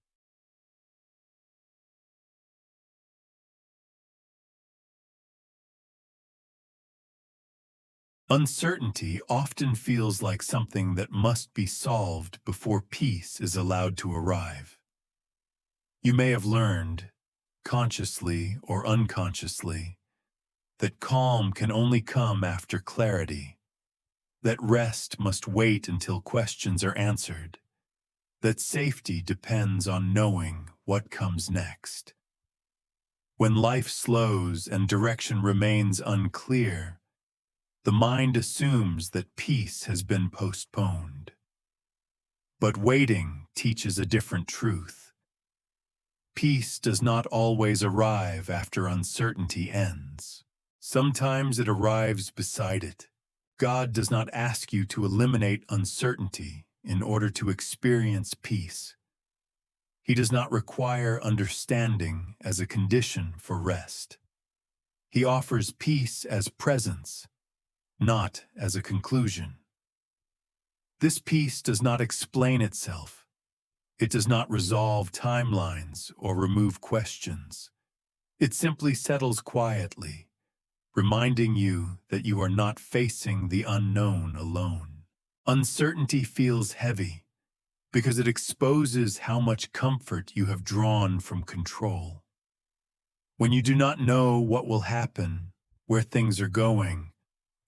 Uncertainty often feels like something that must be solved before peace is allowed to arrive. You may have learned, consciously or unconsciously, that calm can only come after clarity, that rest must wait until questions are answered, that safety depends on knowing what comes next. When life slows and direction remains unclear, the mind assumes that peace has been postponed. But waiting teaches a different truth. Peace does not always arrive after uncertainty ends. Sometimes it arrives beside it. God does not ask you to eliminate uncertainty in order to experience peace. He does not require understanding as a condition for rest. He offers peace as presence, not as a conclusion. This peace does not explain itself. It does not resolve timelines or remove questions. It simply settles quietly, reminding you that you are not facing the unknown alone. Uncertainty feels heavy because it exposes how much comfort you have drawn from control. When you do not know what will happen, where things are going,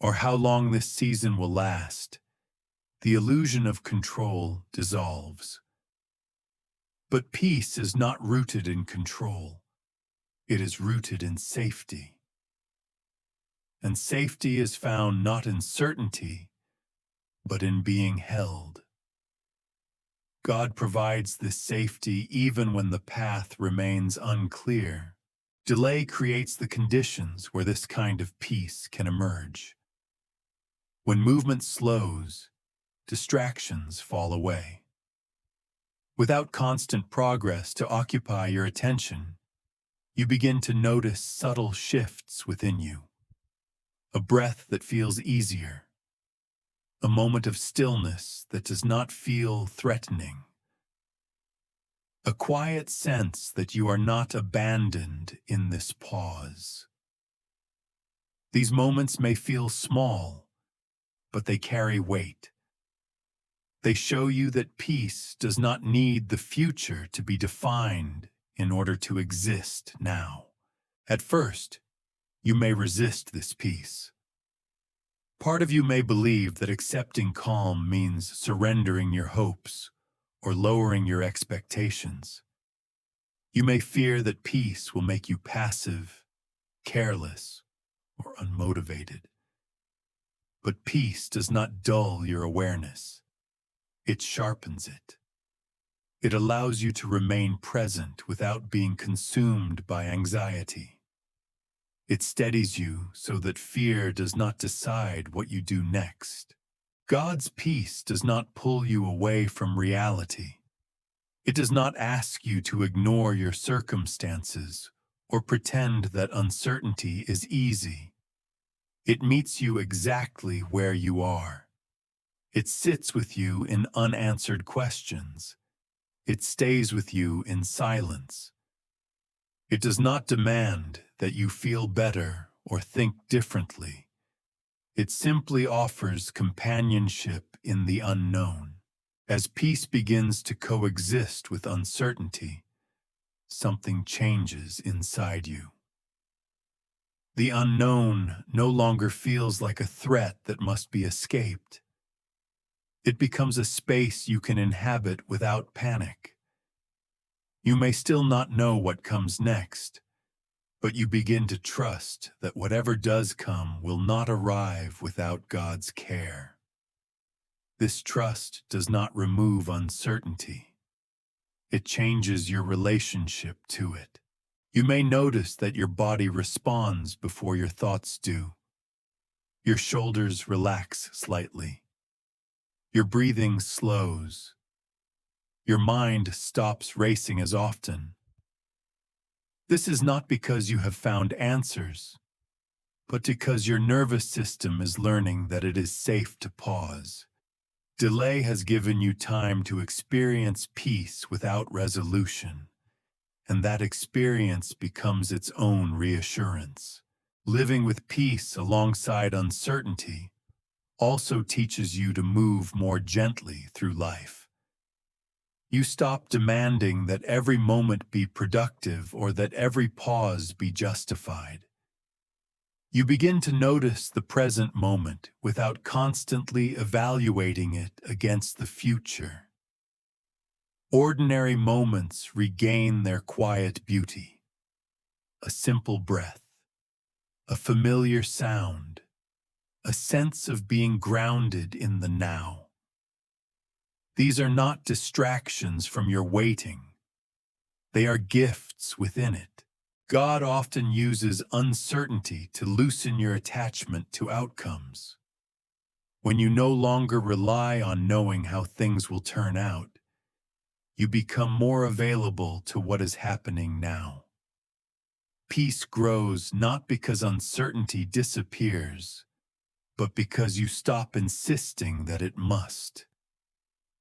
or how long this season will last, the illusion of control dissolves. But peace is not rooted in control. It is rooted in safety. And safety is found not in certainty, but in being held. God provides this safety even when the path remains unclear. Delay creates the conditions where this kind of peace can emerge. When movement slows, distractions fall away. Without constant progress to occupy your attention, you begin to notice subtle shifts within you. A breath that feels easier. A moment of stillness that does not feel threatening. A quiet sense that you are not abandoned in this pause. These moments may feel small, but they carry weight. They show you that peace does not need the future to be defined in order to exist now. At first, you may resist this peace. Part of you may believe that accepting calm means surrendering your hopes or lowering your expectations. You may fear that peace will make you passive, careless, or unmotivated. But peace does not dull your awareness. It sharpens it. It allows you to remain present without being consumed by anxiety. It steadies you so that fear does not decide what you do next. God's peace does not pull you away from reality. It does not ask you to ignore your circumstances or pretend that uncertainty is easy. It meets you exactly where you are. It sits with you in unanswered questions. It stays with you in silence. It does not demand that you feel better or think differently. It simply offers companionship in the unknown. As peace begins to coexist with uncertainty, something changes inside you. The unknown no longer feels like a threat that must be escaped. It becomes a space you can inhabit without panic. You may still not know what comes next, but you begin to trust that whatever does come will not arrive without God's care. This trust does not remove uncertainty. It changes your relationship to it. You may notice that your body responds before your thoughts do. Your shoulders relax slightly. Your breathing slows. Your mind stops racing as often. This is not because you have found answers, but because your nervous system is learning that it is safe to pause. Delay has given you time to experience peace without resolution, and that experience becomes its own reassurance. Living with peace alongside uncertainty also teaches you to move more gently through life. You stop demanding that every moment be productive or that every pause be justified. You begin to notice the present moment without constantly evaluating it against the future. Ordinary moments regain their quiet beauty. A simple breath, a familiar sound, a sense of being grounded in the now. These are not distractions from your waiting. They are gifts within it. God often uses uncertainty to loosen your attachment to outcomes. When you no longer rely on knowing how things will turn out, you become more available to what is happening now. Peace grows not because uncertainty disappears, but because you stop insisting that it must.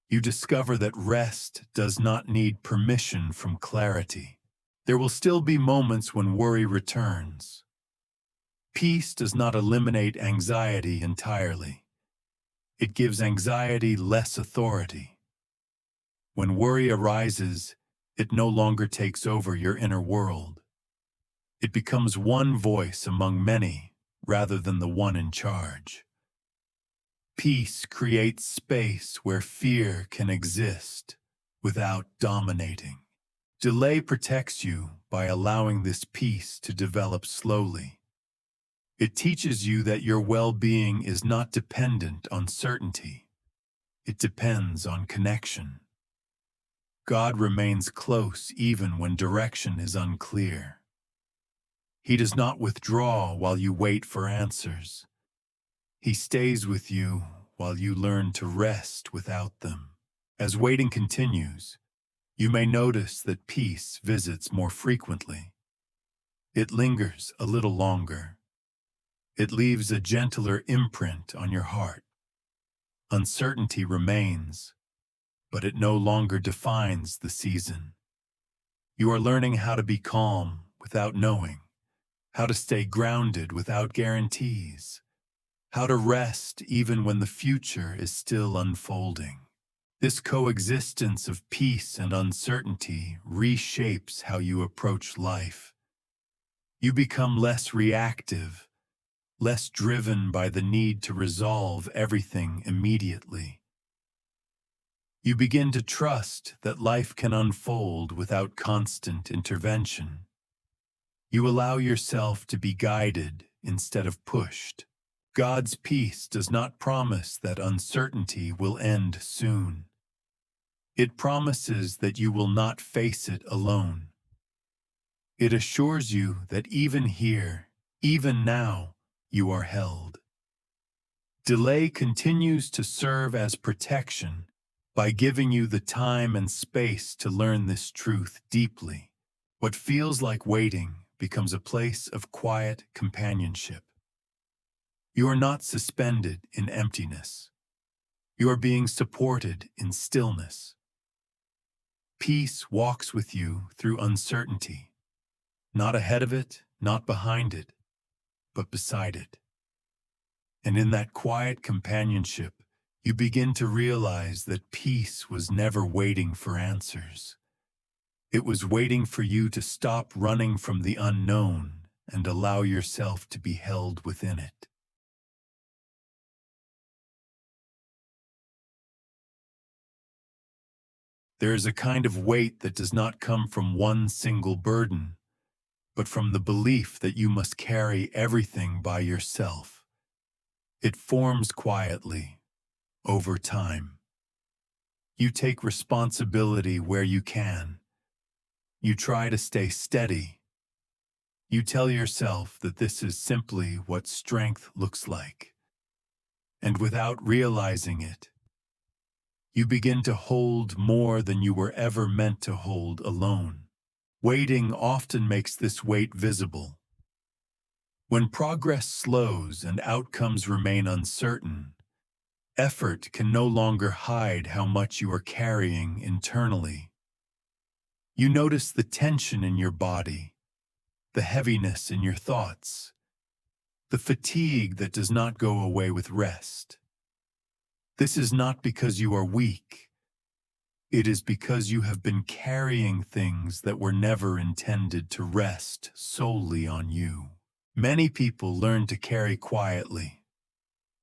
You discover that rest does not need permission from clarity. There will still be moments when worry returns. Peace does not eliminate anxiety entirely. It gives anxiety less authority. When worry arises, it no longer takes over your inner world. It becomes one voice among many rather than the one in charge. Peace creates space where fear can exist without dominating. Delay protects you by allowing this peace to develop slowly. It teaches you that your well-being is not dependent on certainty. It depends on connection. God remains close even when direction is unclear. He does not withdraw while you wait for answers. He stays with you while you learn to rest without them. As waiting continues, you may notice that peace visits more frequently. It lingers a little longer. It leaves a gentler imprint on your heart. Uncertainty remains, but it no longer defines the season. You are learning how to be calm without knowing, how to stay grounded without guarantees, how to rest even when the future is still unfolding. This coexistence of peace and uncertainty reshapes how you approach life. You become less reactive, less driven by the need to resolve everything immediately. You begin to trust that life can unfold without constant intervention. You allow yourself to be guided instead of pushed. God's peace does not promise that uncertainty will end soon. It promises that you will not face it alone. It assures you that even here, even now, you are held. Delay continues to serve as protection by giving you the time and space to learn this truth deeply. What feels like waiting becomes a place of quiet companionship. You are not suspended in emptiness. You are being supported in stillness. Peace walks with you through uncertainty, not ahead of it, not behind it, but beside it. And in that quiet companionship, you begin to realize that peace was never waiting for answers. It was waiting for you to stop running from the unknown and allow yourself to be held within it. There is a kind of weight that does not come from one single burden, but from the belief that you must carry everything by yourself. It forms quietly, over time. You take responsibility where you can. You try to stay steady. You tell yourself that this is simply what strength looks like. And without realizing it, you begin to hold more than you were ever meant to hold alone. Waiting often makes this weight visible. When progress slows and outcomes remain uncertain, effort can no longer hide how much you are carrying internally. You notice the tension in your body, the heaviness in your thoughts, the fatigue that does not go away with rest. This is not because you are weak. It is because you have been carrying things that were never intended to rest solely on you. Many people learn to carry quietly.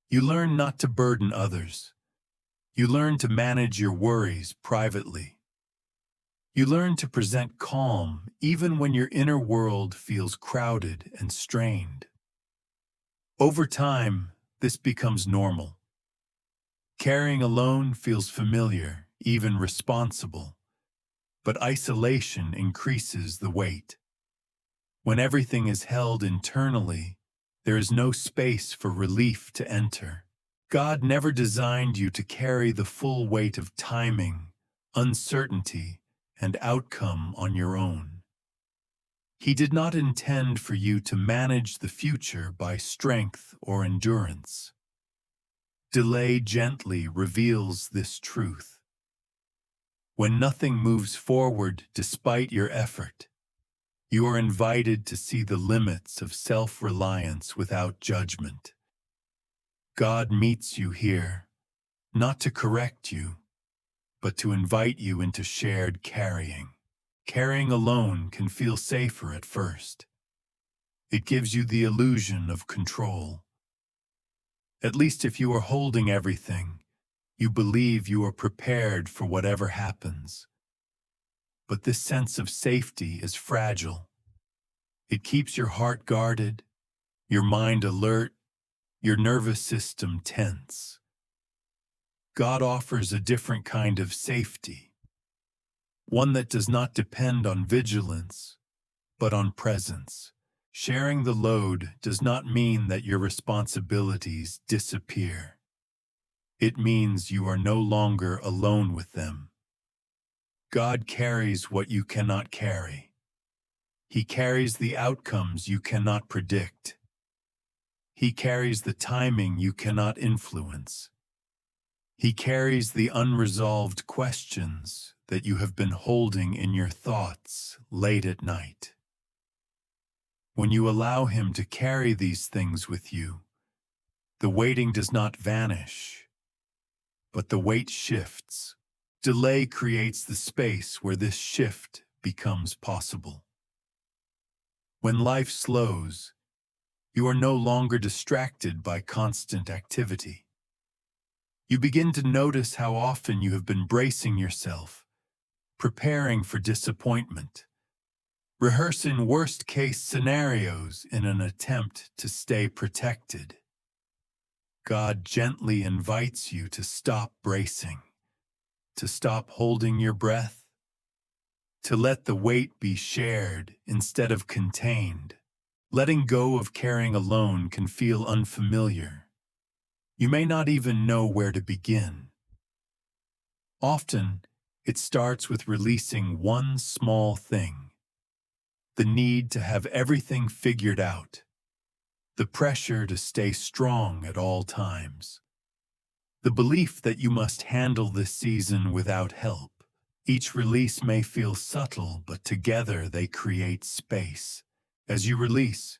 You learn not to burden others. You learn to manage your worries privately. You learn to present calm even when your inner world feels crowded and strained. Over time, this becomes normal. Carrying alone feels familiar, even responsible, but isolation increases the weight. When everything is held internally, there is no space for relief to enter. God never designed you to carry the full weight of timing, uncertainty, and outcome on your own. He did not intend for you to manage the future by strength or endurance. Delay gently reveals this truth. When nothing moves forward despite your effort, you are invited to see the limits of self-reliance without judgment. God meets you here, not to correct you, but to invite you into shared carrying. Carrying alone can feel safer at first. It gives you the illusion of control. At least if you are holding everything, you believe you are prepared for whatever happens. But this sense of safety is fragile. It keeps your heart guarded, your mind alert, your nervous system tense. God offers a different kind of safety, one that does not depend on vigilance, but on presence. Sharing the load does not mean that your responsibilities disappear. It means you are no longer alone with them. God carries what you cannot carry. He carries the outcomes you cannot predict. He carries the timing you cannot influence. He carries the unresolved questions that you have been holding in your thoughts late at night. When you allow Him to carry these things with you, the waiting does not vanish, but the weight shifts. Delay creates the space where this shift becomes possible. When life slows, you are no longer distracted by constant activity. You begin to notice how often you have been bracing yourself, preparing for disappointment, rehearsing worst-case scenarios in an attempt to stay protected. God gently invites you to stop bracing, to stop holding your breath, to let the weight be shared instead of contained. Letting go of carrying alone can feel unfamiliar. You may not even know where to begin. Often, it starts with releasing one small thing: the need to have everything figured out, the pressure to stay strong at all times, The belief that you must handle this season without help. Each release may feel subtle, but together they create space. As you release,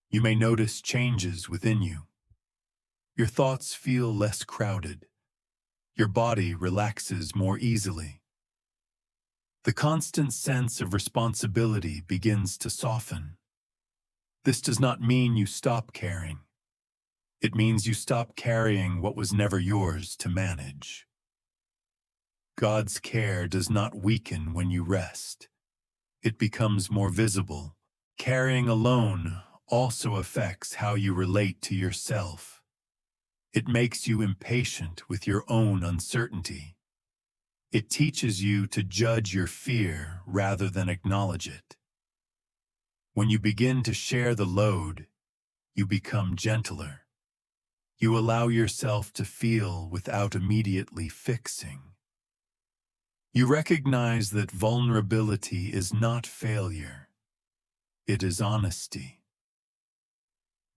you may notice changes within you. Your thoughts feel less crowded. Your body relaxes more easily. The constant sense of responsibility begins to soften. This does not mean you stop caring. It means you stop carrying what was never yours to manage. God's care does not weaken when you rest. It becomes more visible. Carrying alone also affects how you relate to yourself. It makes you impatient with your own uncertainty. It teaches you to judge your fear rather than acknowledge it. When you begin to share the load, you become gentler. You allow yourself to feel without immediately fixing. You recognize that vulnerability is not failure. It is honesty.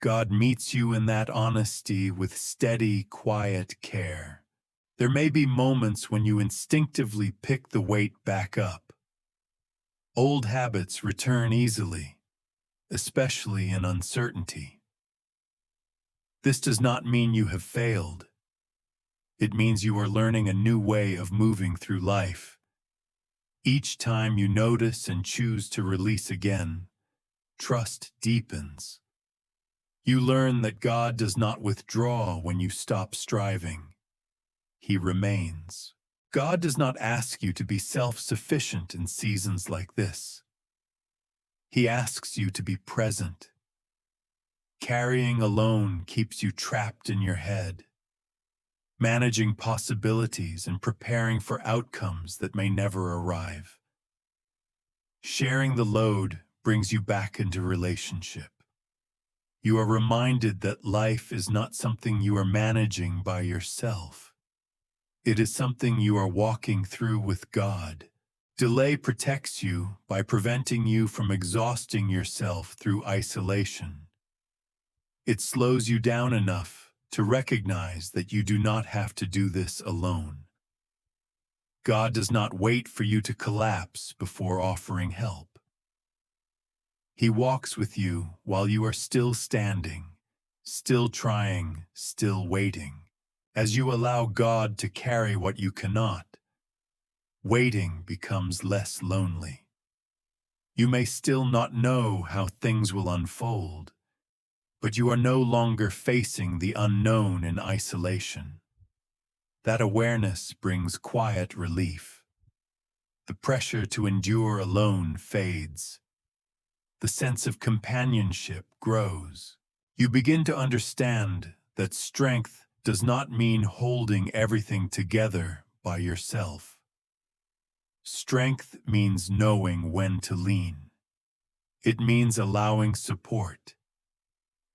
God meets you in that honesty with steady, quiet care. There may be moments when you instinctively pick the weight back up. Old habits return easily, especially in uncertainty. This does not mean you have failed. It means you are learning a new way of moving through life. Each time you notice and choose to release again, trust deepens. You learn that God does not withdraw when you stop striving. He remains. God does not ask you to be self-sufficient in seasons like this. He asks you to be present. Carrying alone keeps you trapped in your head, managing possibilities and preparing for outcomes that may never arrive. Sharing the load brings you back into relationship. You are reminded that life is not something you are managing by yourself. It is something you are walking through with God. Delay protects you by preventing you from exhausting yourself through isolation. It slows you down enough to recognize that you do not have to do this alone. God does not wait for you to collapse before offering help. He walks with you while you are still standing, still trying, still waiting. As you allow God to carry what you cannot, waiting becomes less lonely. You may still not know how things will unfold, but you are no longer facing the unknown in isolation. That awareness brings quiet relief. The pressure to endure alone fades. The sense of companionship grows. You begin to understand that strength does not mean holding everything together by yourself. Strength means knowing when to lean. It means allowing support.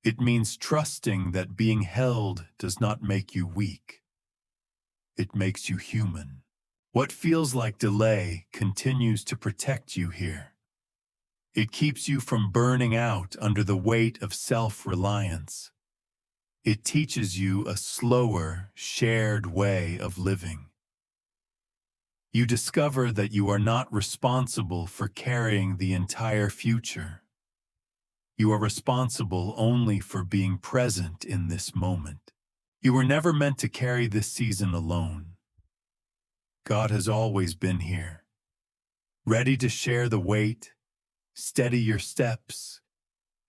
It means trusting that being held does not make you weak. It makes you human. What feels like delay continues to protect you here. It keeps you from burning out under the weight of self-reliance. It teaches you a slower, shared way of living. You discover that you are not responsible for carrying the entire future. You are responsible only for being present in this moment. You were never meant to carry this season alone. God has always been here, ready to share the weight, steady your steps,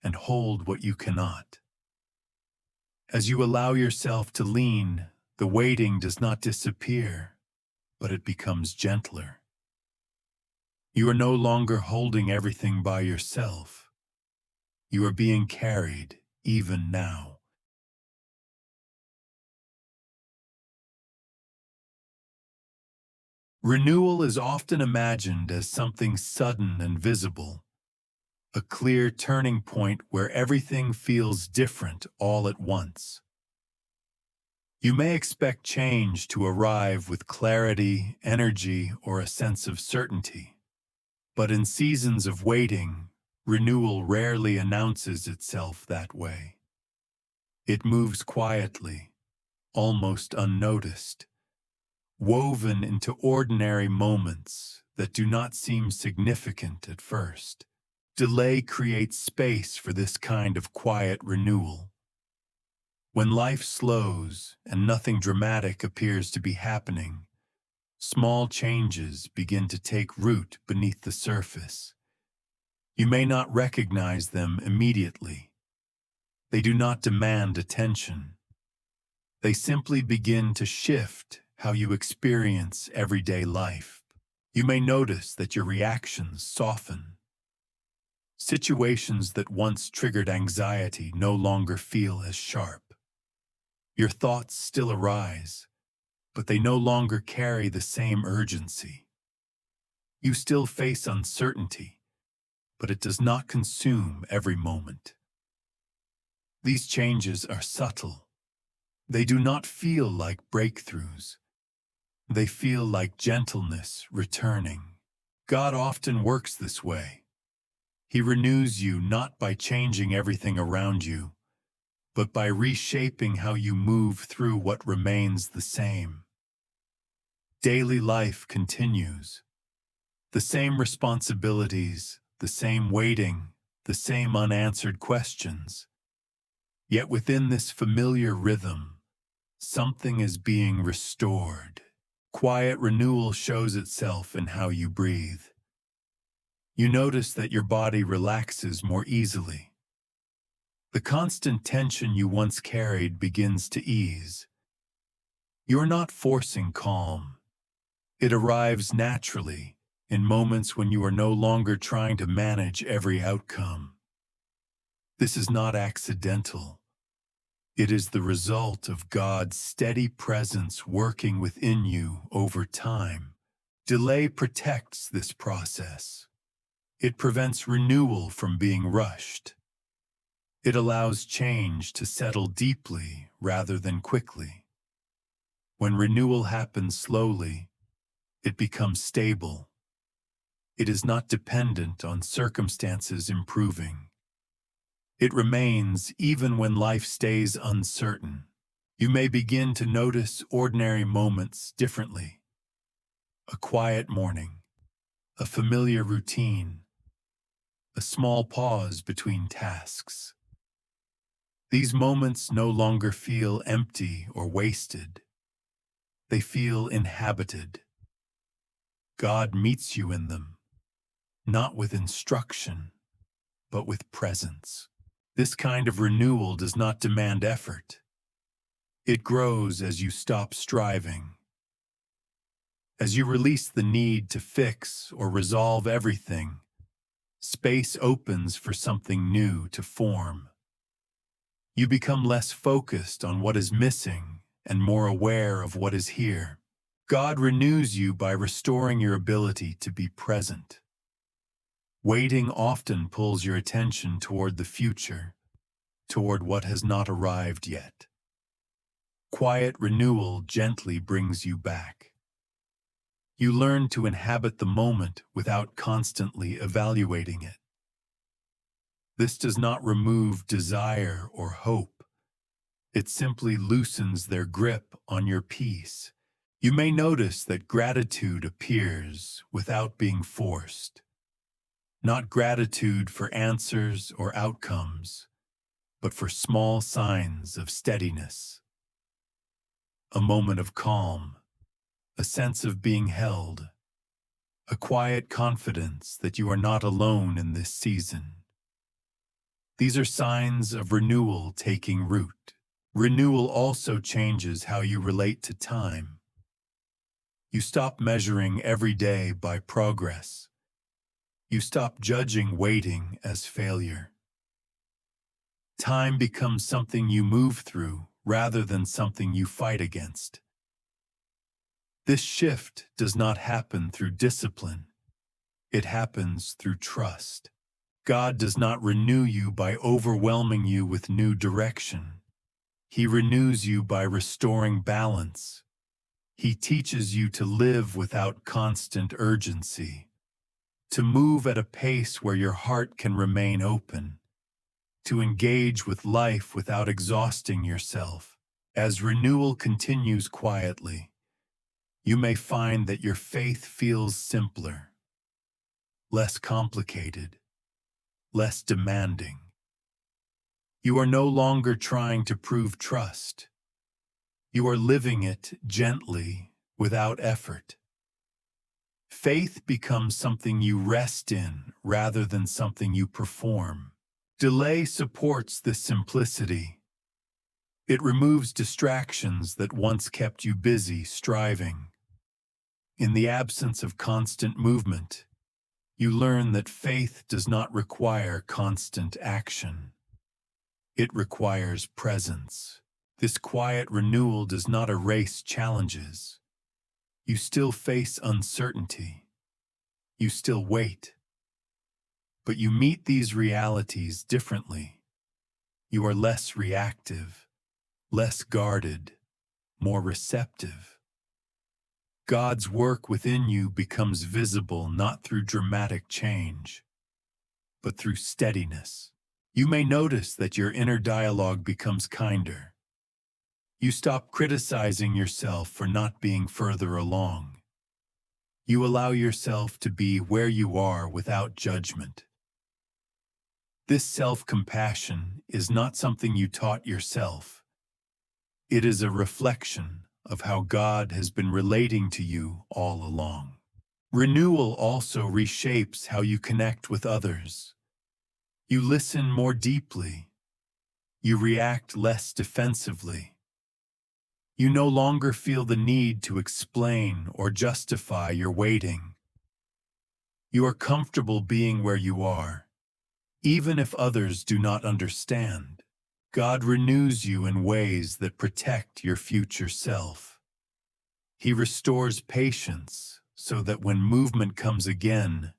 and hold what you cannot. As you allow yourself to lean, the weighting does not disappear, but it becomes gentler. You are no longer holding everything by yourself. You are being carried even now. Renewal is often imagined as something sudden and visible, a clear turning point where everything feels different all at once. You may expect change to arrive with clarity, energy, or a sense of certainty. But in seasons of waiting, renewal rarely announces itself that way. It moves quietly, almost unnoticed, woven into ordinary moments that do not seem significant at first. Delay creates space for this kind of quiet renewal. When life slows and nothing dramatic appears to be happening, small changes begin to take root beneath the surface. You may not recognize them immediately. They do not demand attention. They simply begin to shift how you experience everyday life. You may notice that your reactions soften. Situations that once triggered anxiety no longer feel as sharp. Your thoughts still arise, but they no longer carry the same urgency. You still face uncertainty, but it does not consume every moment. These changes are subtle. They do not feel like breakthroughs. They feel like gentleness returning. God often works this way. He renews you not by changing everything around you, but by reshaping how you move through what remains the same. Daily life continues. The same responsibilities, the same waiting, the same unanswered questions. Yet within this familiar rhythm, something is being restored. Quiet renewal shows itself in how you breathe. You notice that your body relaxes more easily. The constant tension you once carried begins to ease. You're not forcing calm. It arrives naturally in moments when you are no longer trying to manage every outcome. This is not accidental. It is the result of God's steady presence working within you over time. Delay protects this process. It prevents renewal from being rushed. It allows change to settle deeply rather than quickly. When renewal happens slowly, it becomes stable. It is not dependent on circumstances improving. It remains even when life stays uncertain. You may begin to notice ordinary moments differently. A quiet morning, a familiar routine, a small pause between tasks. These moments no longer feel empty or wasted. They feel inhabited. God meets you in them, not with instruction, but with presence. This kind of renewal does not demand effort. It grows as you stop striving. As you release the need to fix or resolve everything, space opens for something new to form. You become less focused on what is missing and more aware of what is here. God renews you by restoring your ability to be present. Waiting often pulls your attention toward the future, toward what has not arrived yet. Quiet renewal gently brings you back. You learn to inhabit the moment without constantly evaluating it. This does not remove desire or hope. It simply loosens their grip on your peace. You may notice that gratitude appears without being forced. Not gratitude for answers or outcomes, but for small signs of steadiness. A moment of calm, a sense of being held, a quiet confidence that you are not alone in this season. These are signs of renewal taking root. Renewal also changes how you relate to time. You stop measuring every day by progress. You stop judging waiting as failure. Time becomes something you move through rather than something you fight against. This shift does not happen through discipline. It happens through trust. God does not renew you by overwhelming you with new direction. He renews you by restoring balance. He teaches you to live without constant urgency, to move at a pace where your heart can remain open, to engage with life without exhausting yourself. As renewal continues quietly, you may find that your faith feels simpler, less complicated, less demanding. You are no longer trying to prove trust. You are living it gently, without effort. Faith becomes something you rest in rather than something you perform. Delay supports this simplicity. It removes distractions that once kept you busy striving. In the absence of constant movement, you learn that faith does not require constant action. It requires presence. This quiet renewal does not erase challenges. You still face uncertainty. You still wait. But you meet these realities differently. You are less reactive, less guarded, more receptive. God's work within you becomes visible not through dramatic change, but through steadiness. You may notice that your inner dialogue becomes kinder. You stop criticizing yourself for not being further along. You allow yourself to be where you are without judgment. This self-compassion is not something you taught yourself. It is a reflection of how God has been relating to you all along. Renewal also reshapes how you connect with others. You listen more deeply. You react less defensively. You no longer feel the need to explain or justify your waiting. You are comfortable being where you are, even if others do not understand. God renews you in ways that protect your future self. He restores patience so that when movement comes again,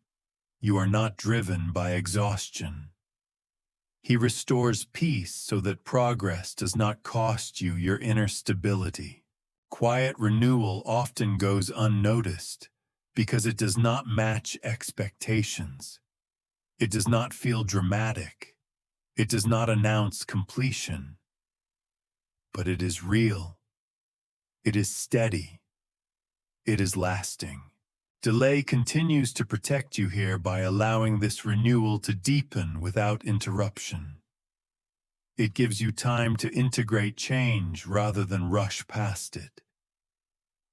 you are not driven by exhaustion. He restores peace so that progress does not cost you your inner stability. Quiet renewal often goes unnoticed because it does not match expectations. It does not feel dramatic. It does not announce completion. But it is real. It is steady. It is lasting. Delay continues to protect you here by allowing this renewal to deepen without interruption. It gives you time to integrate change rather than rush past it.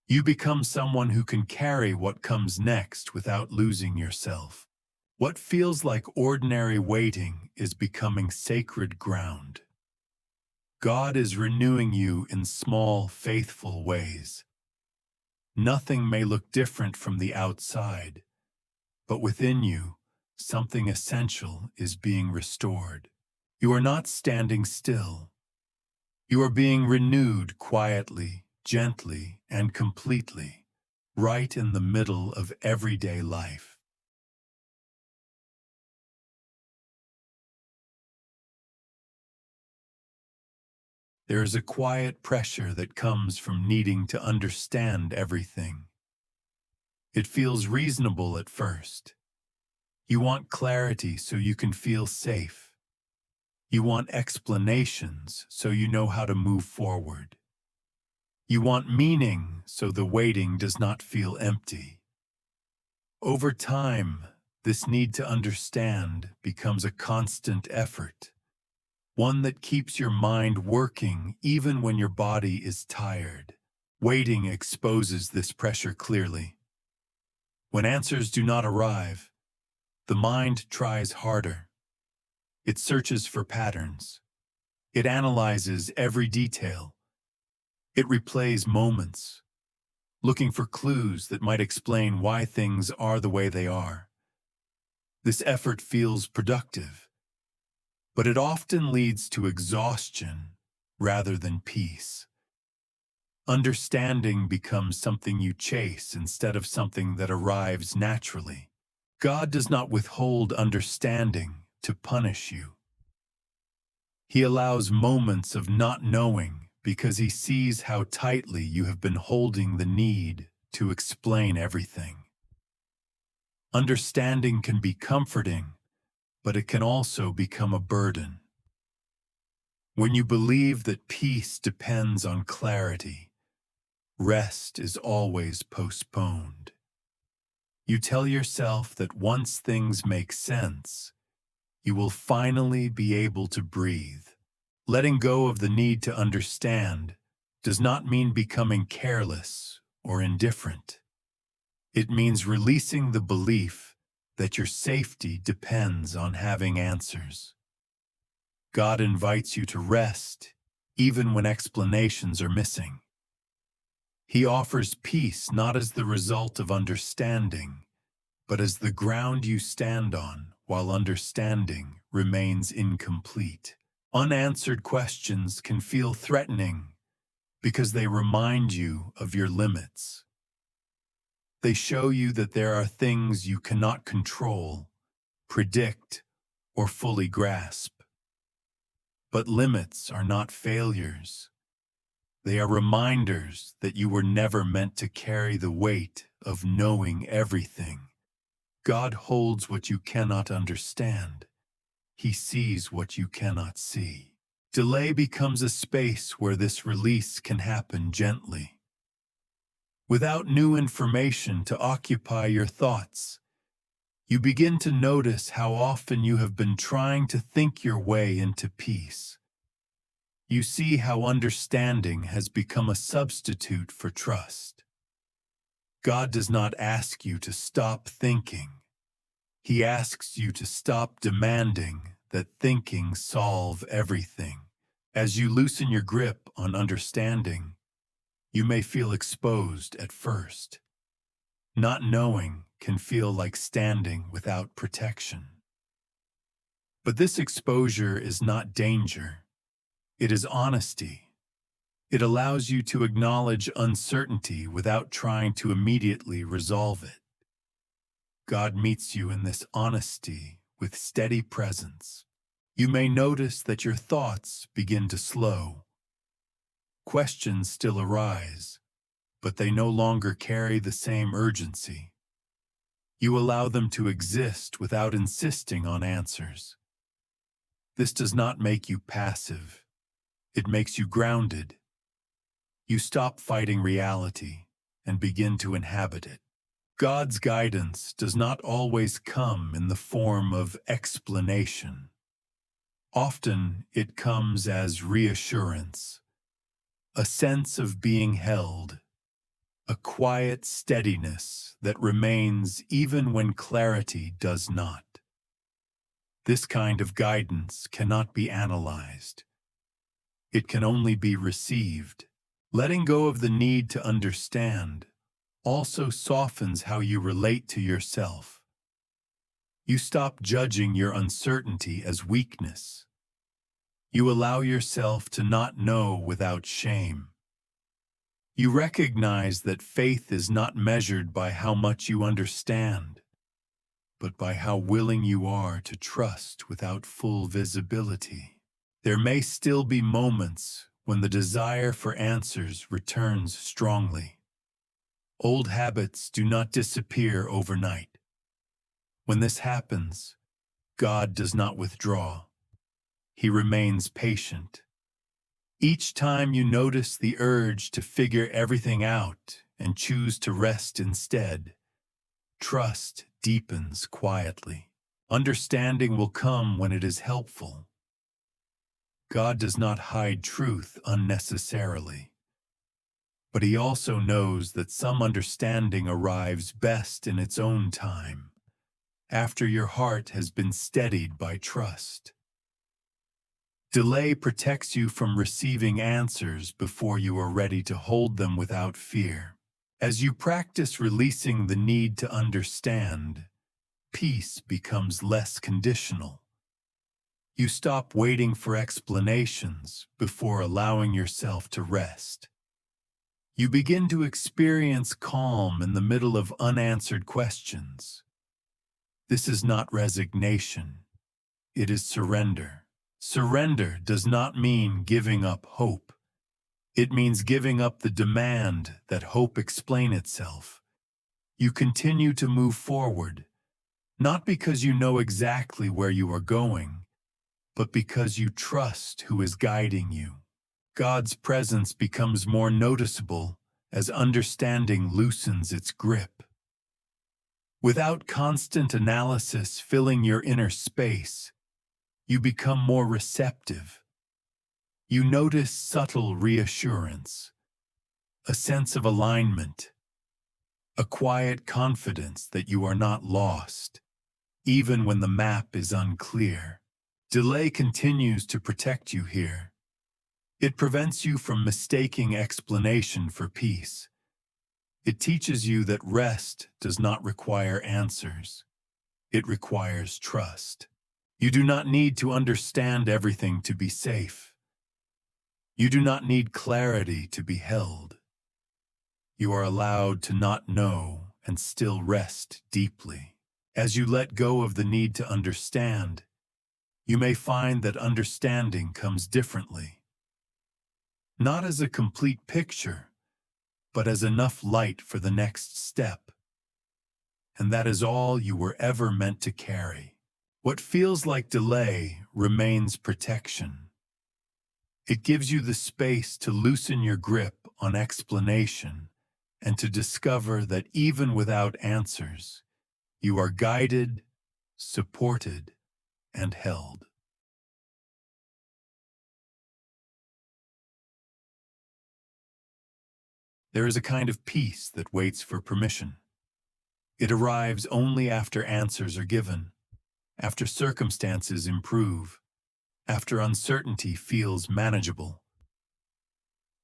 You become someone who can carry what comes next without losing yourself. What feels like ordinary waiting is becoming sacred ground. God is renewing you in small, faithful ways. Nothing may look different from the outside, but within you, something essential is being restored. You are not standing still. You are being renewed quietly, gently, and completely, right in the middle of everyday life. There is a quiet pressure that comes from needing to understand everything. It feels reasonable at first. You want clarity so you can feel safe. You want explanations so you know how to move forward. You want meaning so the waiting does not feel empty. Over time, this need to understand becomes a constant effort. One that keeps your mind working even when your body is tired. Waiting exposes this pressure clearly. When answers do not arrive, the mind tries harder. It searches for patterns. It analyzes every detail. It replays moments, looking for clues that might explain why things are the way they are. This effort feels productive, but it often leads to exhaustion rather than peace. Understanding becomes something you chase instead of something that arrives naturally. God does not withhold understanding to punish you. He allows moments of not knowing because he sees how tightly you have been holding the need to explain everything. Understanding can be comforting, but it can also become a burden. When you believe that peace depends on clarity, rest is always postponed. You tell yourself that once things make sense, you will finally be able to breathe. Letting go of the need to understand does not mean becoming careless or indifferent. It means releasing the belief that your safety depends on having answers. God invites you to rest even when explanations are missing. He offers peace not as the result of understanding, but as the ground you stand on while understanding remains incomplete. Unanswered questions can feel threatening because they remind you of your limits. They show you that there are things you cannot control, predict, or fully grasp. But limits are not failures. They are reminders that you were never meant to carry the weight of knowing everything. God holds what you cannot understand. He sees what you cannot see. Delay becomes a space where this release can happen gently. Without new information to occupy your thoughts, you begin to notice how often you have been trying to think your way into peace. You see how understanding has become a substitute for trust. God does not ask you to stop thinking. He asks you to stop demanding that thinking solve everything. As you loosen your grip on understanding, you may feel exposed at first. Not knowing can feel like standing without protection. But this exposure is not danger. It is honesty. It allows you to acknowledge uncertainty without trying to immediately resolve it. God meets you in this honesty with steady presence. You may notice that your thoughts begin to slow. Questions still arise, but they no longer carry the same urgency. You allow them to exist without insisting on answers. This does not make you passive. It makes you grounded. You stop fighting reality and begin to inhabit it. God's guidance does not always come in the form of explanation. Often it comes as reassurance, a sense of being held, a quiet steadiness that remains even when clarity does not. This kind of guidance cannot be analyzed. It can only be received. Letting go of the need to understand also softens how you relate to yourself. You stop judging your uncertainty as weakness. You allow yourself to not know without shame. You recognize that faith is not measured by how much you understand, but by how willing you are to trust without full visibility. There may still be moments when the desire for answers returns strongly. Old habits do not disappear overnight. When this happens, God does not withdraw. He remains patient. Each time you notice the urge to figure everything out and choose to rest instead, trust deepens quietly. Understanding will come when it is helpful. God does not hide truth unnecessarily. But He also knows that some understanding arrives best in its own time, after your heart has been steadied by trust. Delay protects you from receiving answers before you are ready to hold them without fear. As you practice releasing the need to understand, peace becomes less conditional. You stop waiting for explanations before allowing yourself to rest. You begin to experience calm in the middle of unanswered questions. This is not resignation. It is surrender. Surrender does not mean giving up hope. It means giving up the demand that hope explain itself. You continue to move forward, not because you know exactly where you are going, but because you trust who is guiding you. God's presence becomes more noticeable as understanding loosens its grip. Without constant analysis filling your inner space, you become more receptive. You notice subtle reassurance, a sense of alignment, a quiet confidence that you are not lost, even when the map is unclear. Delay continues to protect you here. It prevents you from mistaking explanation for peace. It teaches you that rest does not require answers. It requires trust. You do not need to understand everything to be safe. You do not need clarity to be held. You are allowed to not know and still rest deeply. As you let go of the need to understand, you may find that understanding comes differently. Not as a complete picture, but as enough light for the next step. And that is all you were ever meant to carry. What feels like delay remains protection. It gives you the space to loosen your grip on explanation and to discover that even without answers, you are guided, supported, and held. There is a kind of peace that waits for permission. It arrives only after answers are given, after circumstances improve, after uncertainty feels manageable.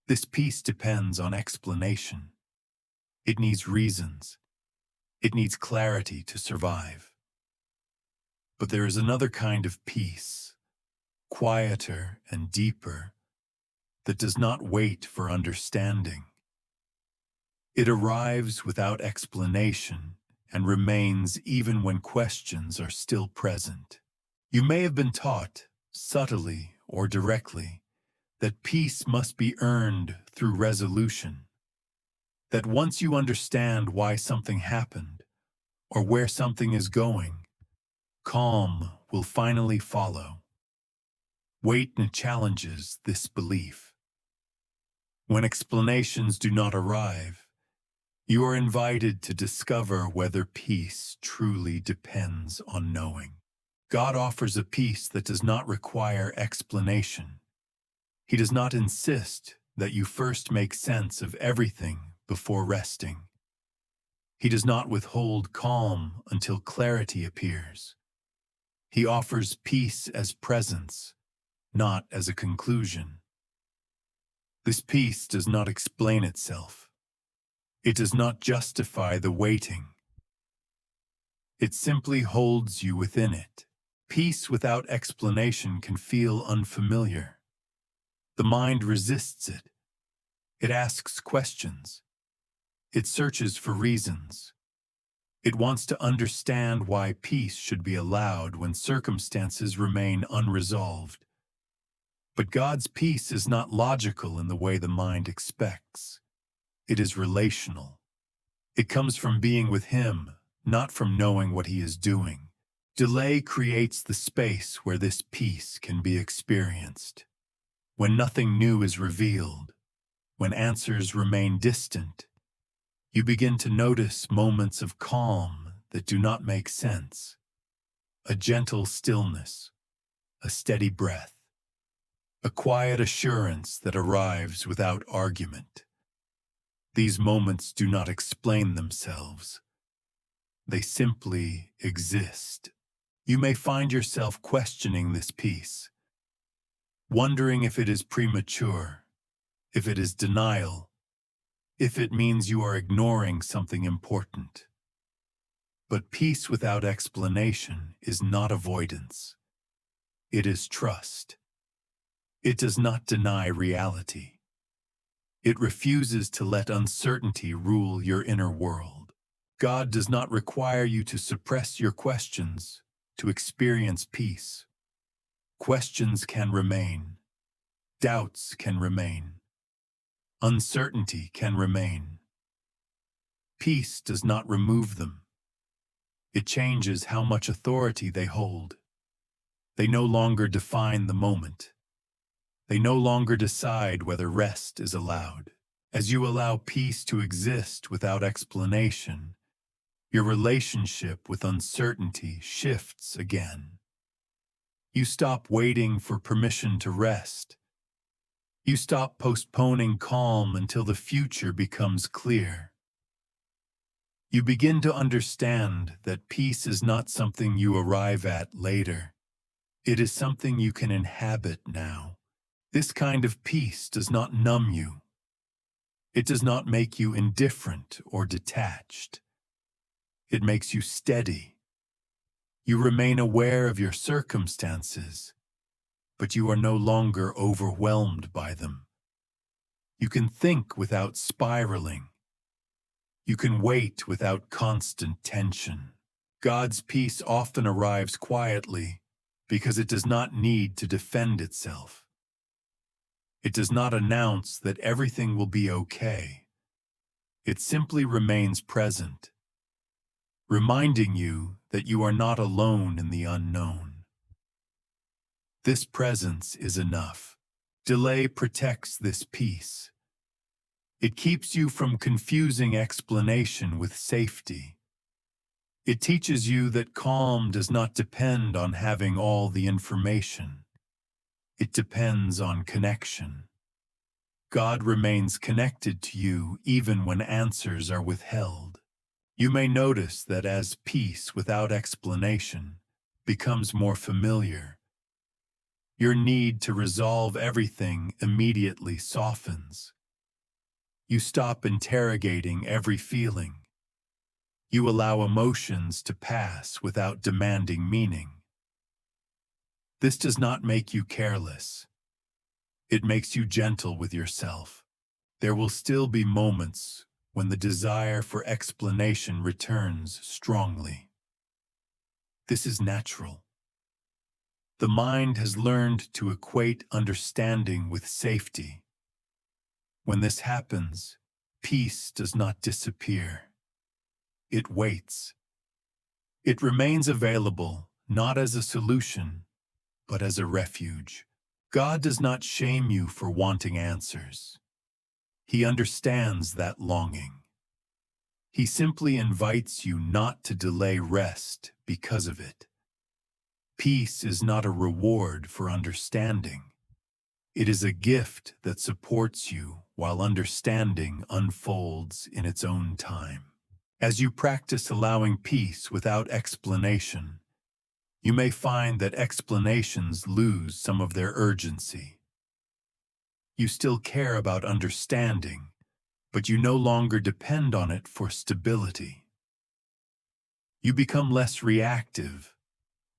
This peace depends on explanation. It needs reasons. It needs clarity to survive. But there is another kind of peace, quieter and deeper, that does not wait for understanding. It arrives without explanation and remains even when questions are still present. You may have been taught, subtly or directly, that peace must be earned through resolution, that once you understand why something happened or where something is going, calm will finally follow. Wait challenges this belief. When explanations do not arrive, you are invited to discover whether peace truly depends on knowing. God offers a peace that does not require explanation. He does not insist that you first make sense of everything before resting. He does not withhold calm until clarity appears. He offers peace as presence, not as a conclusion. This peace does not explain itself. It does not justify the waiting. It simply holds you within it. Peace without explanation can feel unfamiliar. The mind resists it. It asks questions. It searches for reasons. It wants to understand why peace should be allowed when circumstances remain unresolved. But God's peace is not logical in the way the mind expects. It is relational. It comes from being with Him, not from knowing what He is doing. Delay creates the space where this peace can be experienced. When nothing new is revealed, when answers remain distant, you begin to notice moments of calm that do not make sense. A gentle stillness, a steady breath, a quiet assurance that arrives without argument. These moments do not explain themselves. They simply exist. You may find yourself questioning this peace, wondering if it is premature, if it is denial, if it means you are ignoring something important. But peace without explanation is not avoidance. It is trust. It does not deny reality. It refuses to let uncertainty rule your inner world. God does not require you to suppress your questions to experience peace. Questions can remain. Doubts can remain. Uncertainty can remain. Peace does not remove them. It changes how much authority they hold. They no longer define the moment. They no longer decide whether rest is allowed. As you allow peace to exist without explanation, your relationship with uncertainty shifts again. You stop waiting for permission to rest. You stop postponing calm until the future becomes clear. You begin to understand that peace is not something you arrive at later. It is something you can inhabit now. This kind of peace does not numb you. It does not make you indifferent or detached. It makes you steady. You remain aware of your circumstances, but you are no longer overwhelmed by them. You can think without spiraling. You can wait without constant tension. God's peace often arrives quietly because it does not need to defend itself. It does not announce that everything will be okay. It simply remains present, reminding you that you are not alone in the unknown. This presence is enough. Delay protects this peace. It keeps you from confusing explanation with safety. It teaches you that calm does not depend on having all the information. It depends on connection. God remains connected to you even when answers are withheld. You may notice that as peace without explanation becomes more familiar, your need to resolve everything immediately softens. You stop interrogating every feeling. You allow emotions to pass without demanding meaning. This does not make you careless. It makes you gentle with yourself. There will still be moments when the desire for explanation returns strongly. This is natural. The mind has learned to equate understanding with safety. When this happens, peace does not disappear. It waits. It remains available, not as a solution, but as a refuge. God does not shame you for wanting answers. He understands that longing. He simply invites you not to delay rest because of it. Peace is not a reward for understanding. It is a gift that supports you while understanding unfolds in its own time. As you practice allowing peace without explanation, you may find that explanations lose some of their urgency. You still care about understanding, but you no longer depend on it for stability. You become less reactive,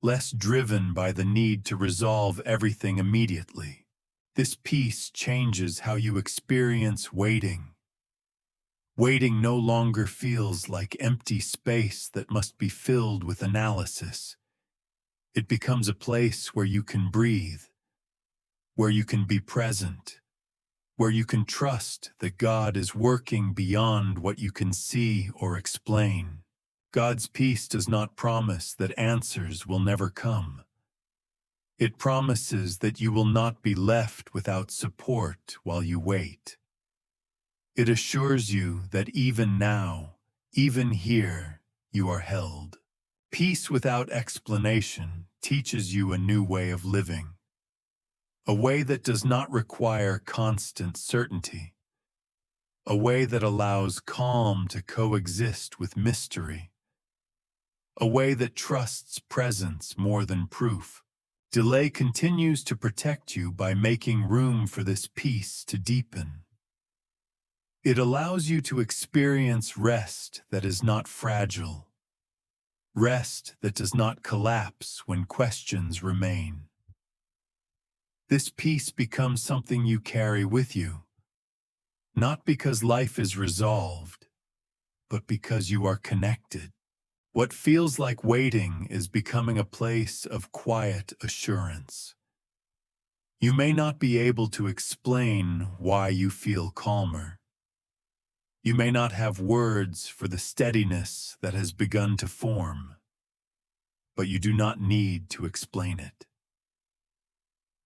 less driven by the need to resolve everything immediately. This peace changes how you experience waiting. Waiting no longer feels like empty space that must be filled with analysis. It becomes a place where you can breathe, where you can be present, where you can trust that God is working beyond what you can see or explain. God's peace does not promise that answers will never come. It promises that you will not be left without support while you wait. It assures you that even now, even here, you are held. Peace without explanation teaches you a new way of living, a way that does not require constant certainty, a way that allows calm to coexist with mystery, a way that trusts presence more than proof. Delay continues to protect you by making room for this peace to deepen. It allows you to experience rest that is not fragile, rest that does not collapse when questions remain. This peace becomes something you carry with you, not because life is resolved, but because you are connected. What feels like waiting is becoming a place of quiet assurance. You may not be able to explain why you feel calmer. You may not have words for the steadiness that has begun to form, but you do not need to explain it.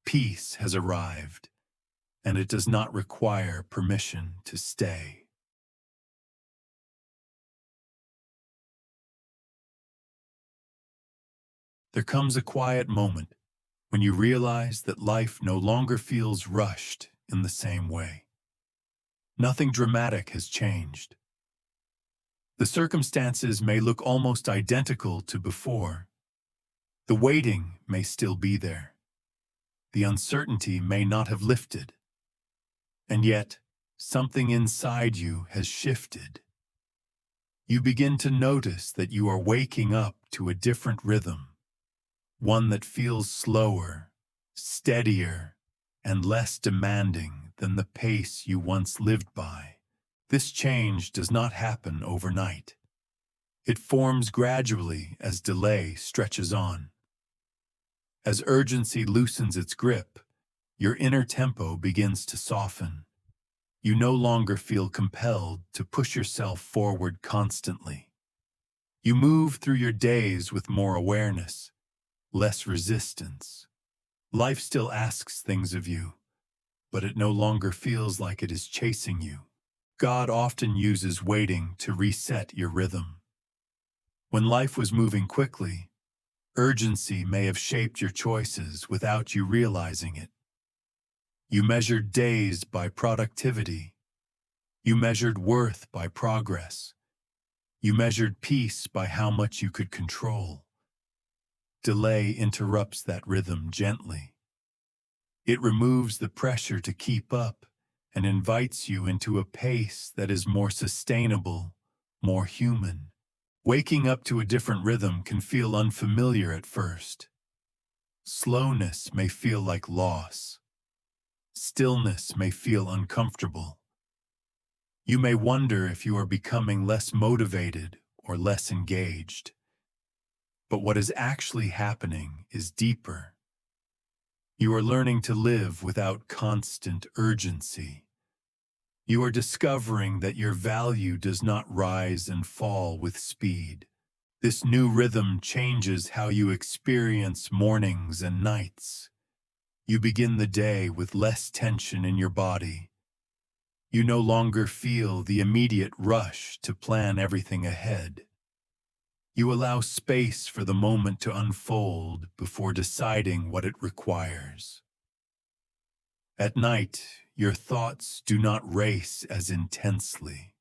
Peace has arrived, and it does not require permission to stay. There comes a quiet moment when you realize that life no longer feels rushed in the same way. Nothing dramatic has changed. The circumstances may look almost identical to before. The waiting may still be there. The uncertainty may not have lifted. And yet, something inside you has shifted. You begin to notice that you are waking up to a different rhythm, one that feels slower, steadier, and less demanding than the pace you once lived by. This change does not happen overnight. It forms gradually as delay stretches on. As urgency loosens its grip, your inner tempo begins to soften. You no longer feel compelled to push yourself forward constantly. You move through your days with more awareness, less resistance. Life still asks things of you, but it no longer feels like it is chasing you. God often uses waiting to reset your rhythm. When life was moving quickly, urgency may have shaped your choices without you realizing it. You measured days by productivity. You measured worth by progress. You measured peace by how much you could control. Delay interrupts that rhythm gently. It removes the pressure to keep up and invites you into a pace that is more sustainable, more human. Waking up to a different rhythm can feel unfamiliar at first. Slowness may feel like loss. Stillness may feel uncomfortable. You may wonder if you are becoming less motivated or less engaged. But what is actually happening is deeper. You are learning to live without constant urgency. You are discovering that your value does not rise and fall with speed. This new rhythm changes how you experience mornings and nights. You begin the day with less tension in your body. You no longer feel the immediate rush to plan everything ahead. You allow space for the moment to unfold before deciding what it requires. At night, your thoughts do not race as intensely.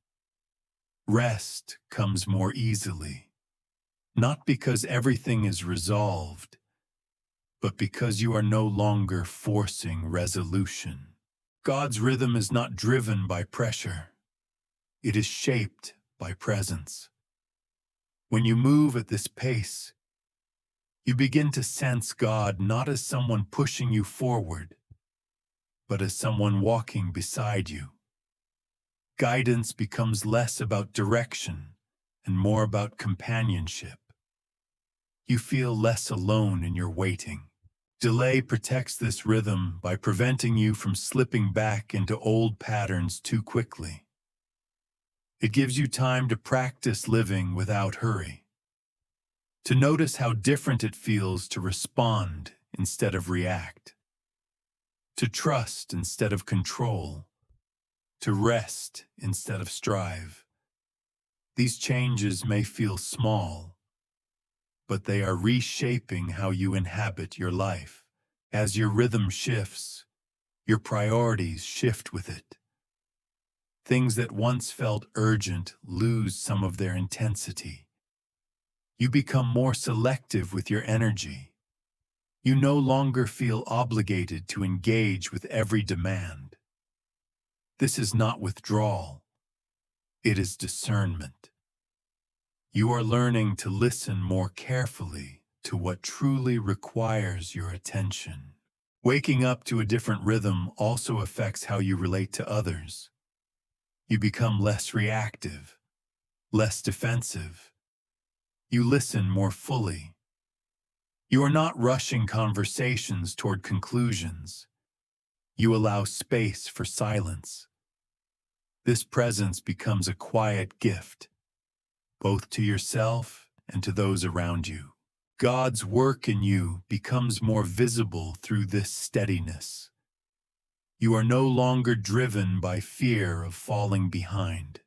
Rest comes more easily, not because everything is resolved, but because you are no longer forcing resolution. God's rhythm is not driven by pressure. It is shaped by presence. When you move at this pace, you begin to sense God not as someone pushing you forward, but as someone walking beside you. Guidance becomes less about direction and more about companionship. You feel less alone in your waiting. Delay protects this rhythm by preventing you from slipping back into old patterns too quickly. It gives you time to practice living without hurry, to notice how different it feels to respond instead of react, to trust instead of control, to rest instead of strive. These changes may feel small, but they are reshaping how you inhabit your life. As your rhythm shifts, your priorities shift with it. Things that once felt urgent lose some of their intensity. You become more selective with your energy. You no longer feel obligated to engage with every demand. This is not withdrawal. It is discernment. You are learning to listen more carefully to what truly requires your attention. Waking up to a different rhythm also affects how you relate to others. You become less reactive, less defensive. You listen more fully. You are not rushing conversations toward conclusions. You allow space for silence. This presence becomes a quiet gift, both to yourself and to those around you. God's work in you becomes more visible through this steadiness. You are no longer driven by fear of falling behind.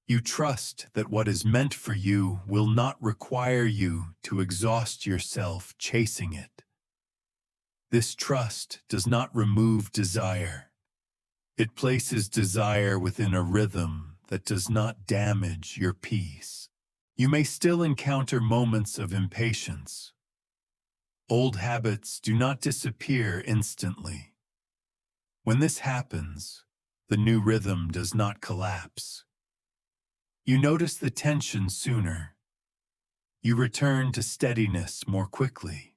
You trust that what is meant for you will not require you to exhaust yourself chasing it. This trust does not remove desire. It places desire within a rhythm that does not damage your peace. You may still encounter moments of impatience. Old habits do not disappear instantly. When this happens, the new rhythm does not collapse. You notice the tension sooner. You return to steadiness more quickly.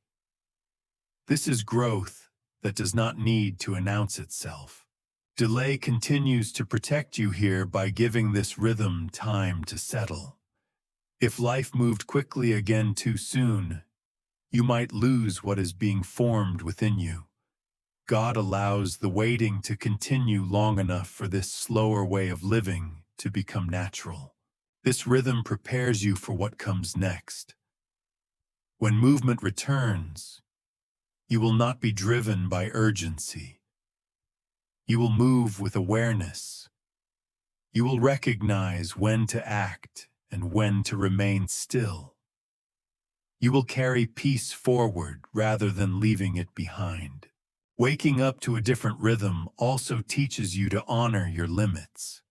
This is growth that does not need to announce itself. Delay continues to protect you here by giving this rhythm time to settle. If life moved quickly again too soon, you might lose what is being formed within you. God allows the waiting to continue long enough for this slower way of living to become natural. This rhythm prepares you for what comes next. When movement returns, you will not be driven by urgency. You will move with awareness. You will recognize when to act and when to remain still. You will carry peace forward rather than leaving it behind. Waking up to a different rhythm also teaches you to honor your limits.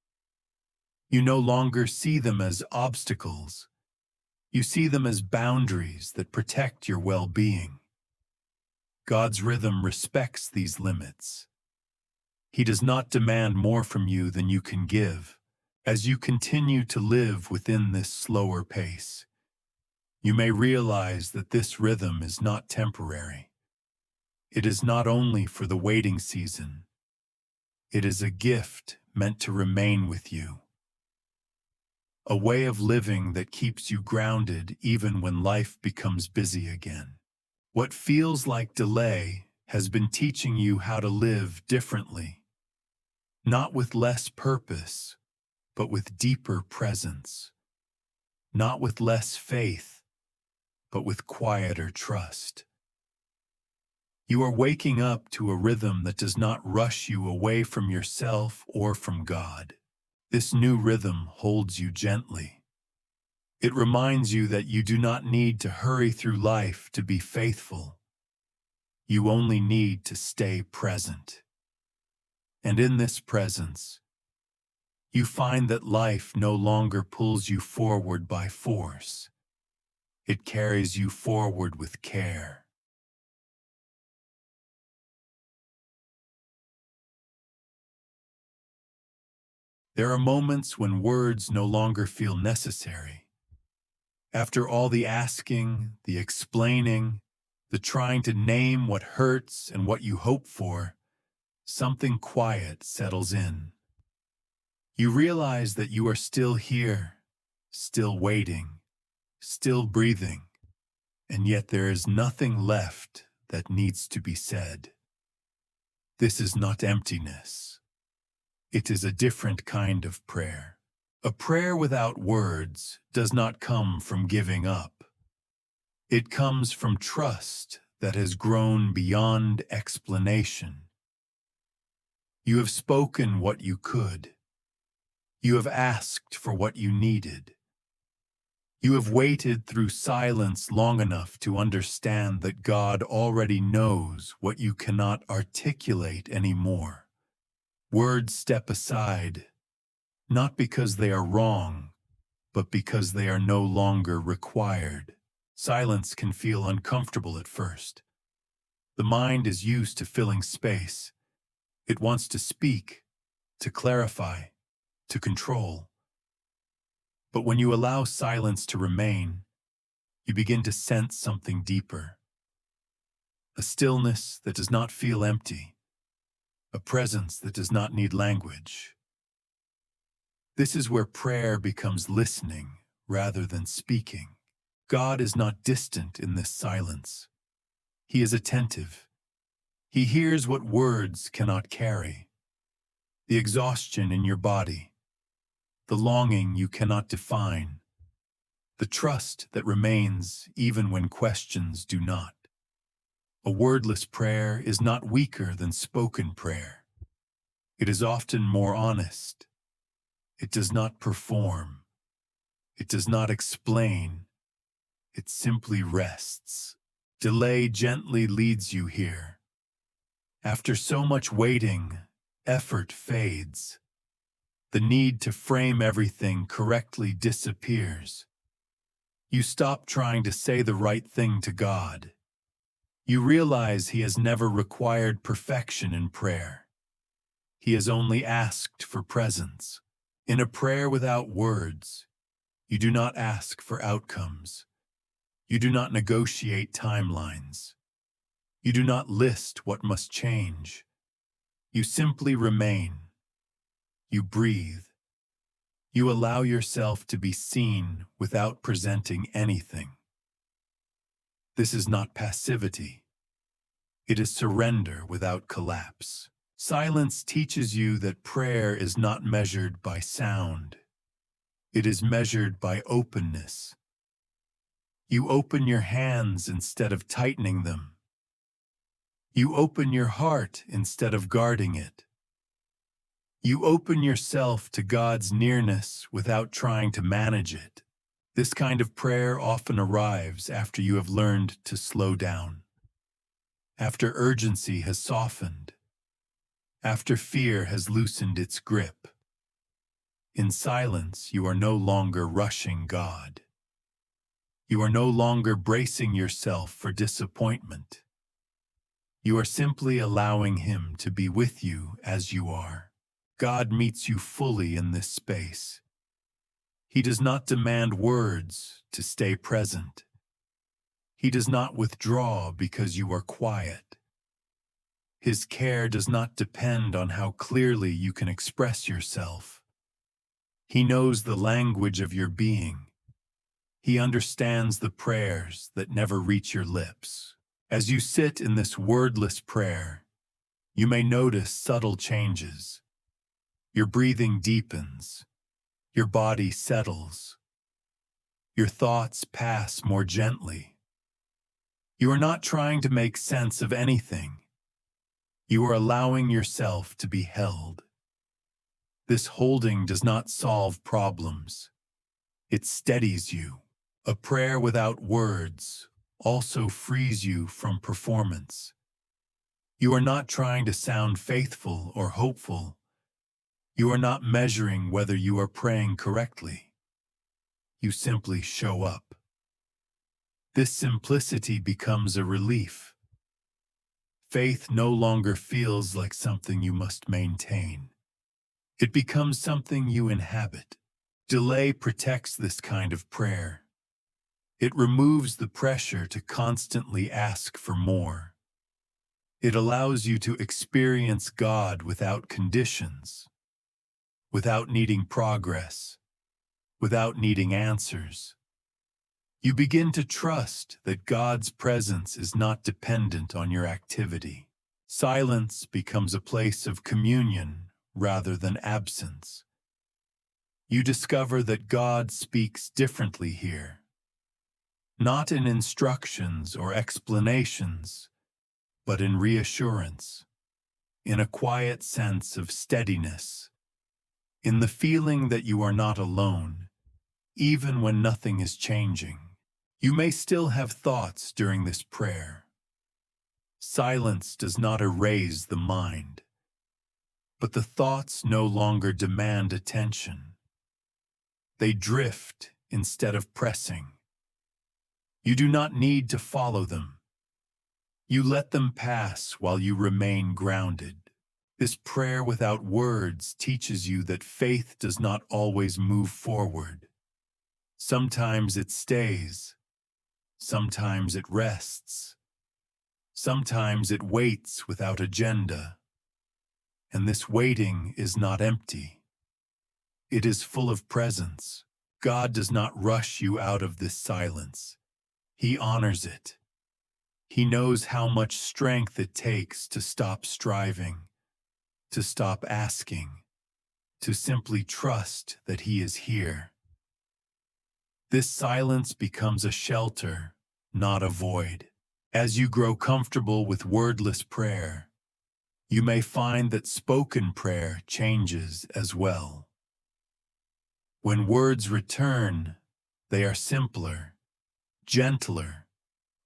You no longer see them as obstacles. You see them as boundaries that protect your well-being. God's rhythm respects these limits. He does not demand more from you than you can give. As you continue to live within this slower pace, you may realize that this rhythm is not temporary. It is not only for the waiting season. It is a gift meant to remain with you. A way of living that keeps you grounded even when life becomes busy again. What feels like delay has been teaching you how to live differently. Not with less purpose, but with deeper presence. Not with less faith, but with quieter trust. You are waking up to a rhythm that does not rush you away from yourself or from God. This new rhythm holds you gently. It reminds you that you do not need to hurry through life to be faithful. You only need to stay present. And in this presence, you find that life no longer pulls you forward by force. It carries you forward with care. There are moments when words no longer feel necessary. After all the asking, the explaining, the trying to name what hurts and what you hope for, something quiet settles in. You realize that you are still here, still waiting, still breathing, and yet there is nothing left that needs to be said. This is not emptiness. It is a different kind of prayer. A prayer without words does not come from giving up. It comes from trust that has grown beyond explanation. You have spoken what you could. You have asked for what you needed. You have waited through silence long enough to understand that God already knows what you cannot articulate anymore. Words step aside, not because they are wrong, but because they are no longer required. Silence can feel uncomfortable at first. The mind is used to filling space. It wants to speak, to clarify, to control. But when you allow silence to remain, you begin to sense something deeper. A stillness that does not feel empty. A presence that does not need language. This is where prayer becomes listening rather than speaking. God is not distant in this silence. He is attentive. He hears what words cannot carry. The exhaustion in your body. The longing you cannot define. the trust that remains even when questions do not. A wordless prayer is not weaker than spoken prayer. It is often more honest. It does not perform. It does not explain. It simply rests. Delay gently leads you here. After so much waiting, effort fades. The need to frame everything correctly disappears. You stop trying to say the right thing to God. You realize He has never required perfection in prayer. He has only asked for presence. In a prayer without words, you do not ask for outcomes. You do not negotiate timelines. You do not list what must change. You simply remain. You breathe. You allow yourself to be seen without presenting anything. This is not passivity. It is surrender without collapse. Silence teaches you that prayer is not measured by sound. It is measured by openness. You open your hands instead of tightening them. You open your heart instead of guarding it. You open yourself to God's nearness without trying to manage it. This kind of prayer often arrives after you have learned to slow down, after urgency has softened, after fear has loosened its grip. In silence, you are no longer rushing God. You are no longer bracing yourself for disappointment. You are simply allowing Him to be with you as you are. God meets you fully in this space. He does not demand words to stay present. He does not withdraw because you are quiet. His care does not depend on how clearly you can express yourself. He knows the language of your being. He understands the prayers that never reach your lips. As you sit in this wordless prayer, you may notice subtle changes. Your breathing deepens. Your body settles. Your thoughts pass more gently. You are not trying to make sense of anything. You are allowing yourself to be held. This holding does not solve problems. It steadies you. A prayer without words also frees you from performance. You are not trying to sound faithful or hopeful. You are not measuring whether you are praying correctly. You simply show up. This simplicity becomes a relief. Faith no longer feels like something you must maintain. It becomes something you inhabit. Delay protects this kind of prayer. It removes the pressure to constantly ask for more. It allows you to experience God without conditions, without needing progress, without needing answers. You begin to trust that God's presence is not dependent on your activity. Silence becomes a place of communion rather than absence. You discover that God speaks differently here. Not in instructions or explanations, but in reassurance, in a quiet sense of steadiness, in the feeling that you are not alone, even when nothing is changing. You may still have thoughts during this prayer. Silence does not erase the mind, but the thoughts no longer demand attention. They drift instead of pressing. You do not need to follow them. You let them pass while you remain grounded. This prayer without words teaches you that faith does not always move forward. Sometimes it stays. Sometimes it rests. Sometimes it waits without agenda. And this waiting is not empty. It is full of presence. God does not rush you out of this silence. He honors it. He knows how much strength it takes to stop striving, to stop asking, to simply trust that He is here. This silence becomes a shelter, not a void. As you grow comfortable with wordless prayer, you may find that spoken prayer changes as well. When words return, they are simpler, gentler,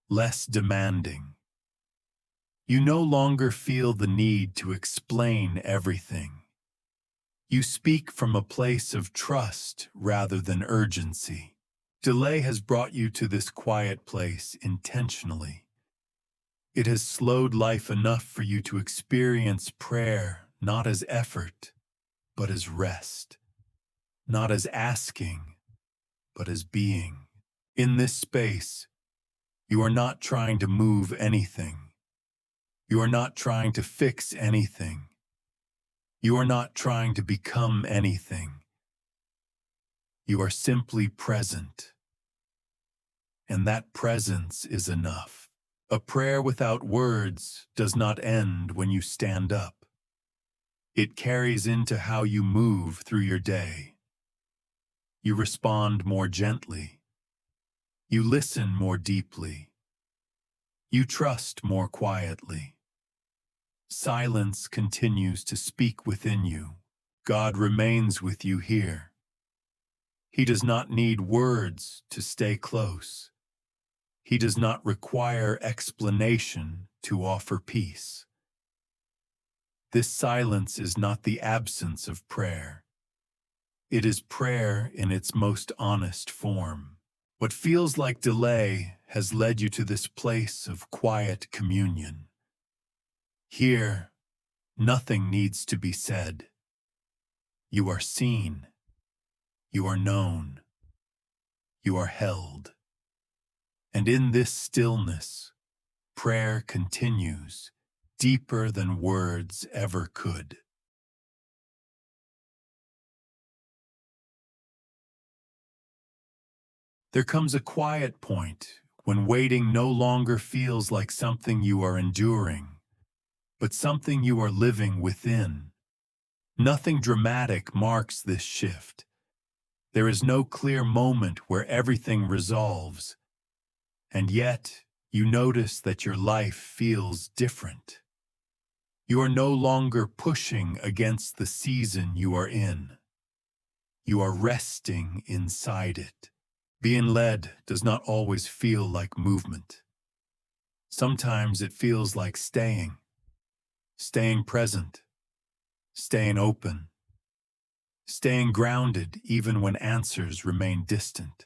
less demanding. You no longer feel the need to explain everything. You speak from a place of trust rather than urgency. Delay has brought you to this quiet place intentionally. It has slowed life enough for you to experience prayer not as effort, but as rest. Not as asking, but as being. In this space, you are not trying to move anything. You are not trying to fix anything. You are not trying to become anything. You are simply present. And that presence is enough. A prayer without words does not end when you stand up. It carries into how you move through your day. You respond more gently. You listen more deeply. You trust more quietly. Silence continues to speak within you. God remains with you here. He does not need words to stay close. He does not require explanation to offer peace. This silence is not the absence of prayer. It is prayer in its most honest form. What feels like delay has led you to this place of quiet communion. Here, nothing needs to be said. You are seen. You are known. You are held. And in this stillness, prayer continues, deeper than words ever could. There comes a quiet point when waiting no longer feels like something you are enduring, but something you are living within. Nothing dramatic marks this shift. There is no clear moment where everything resolves, and yet you notice that your life feels different. You are no longer pushing against the season you are in. You are resting inside it. Being led does not always feel like movement. Sometimes it feels like staying present, staying open, staying grounded even when answers remain distant.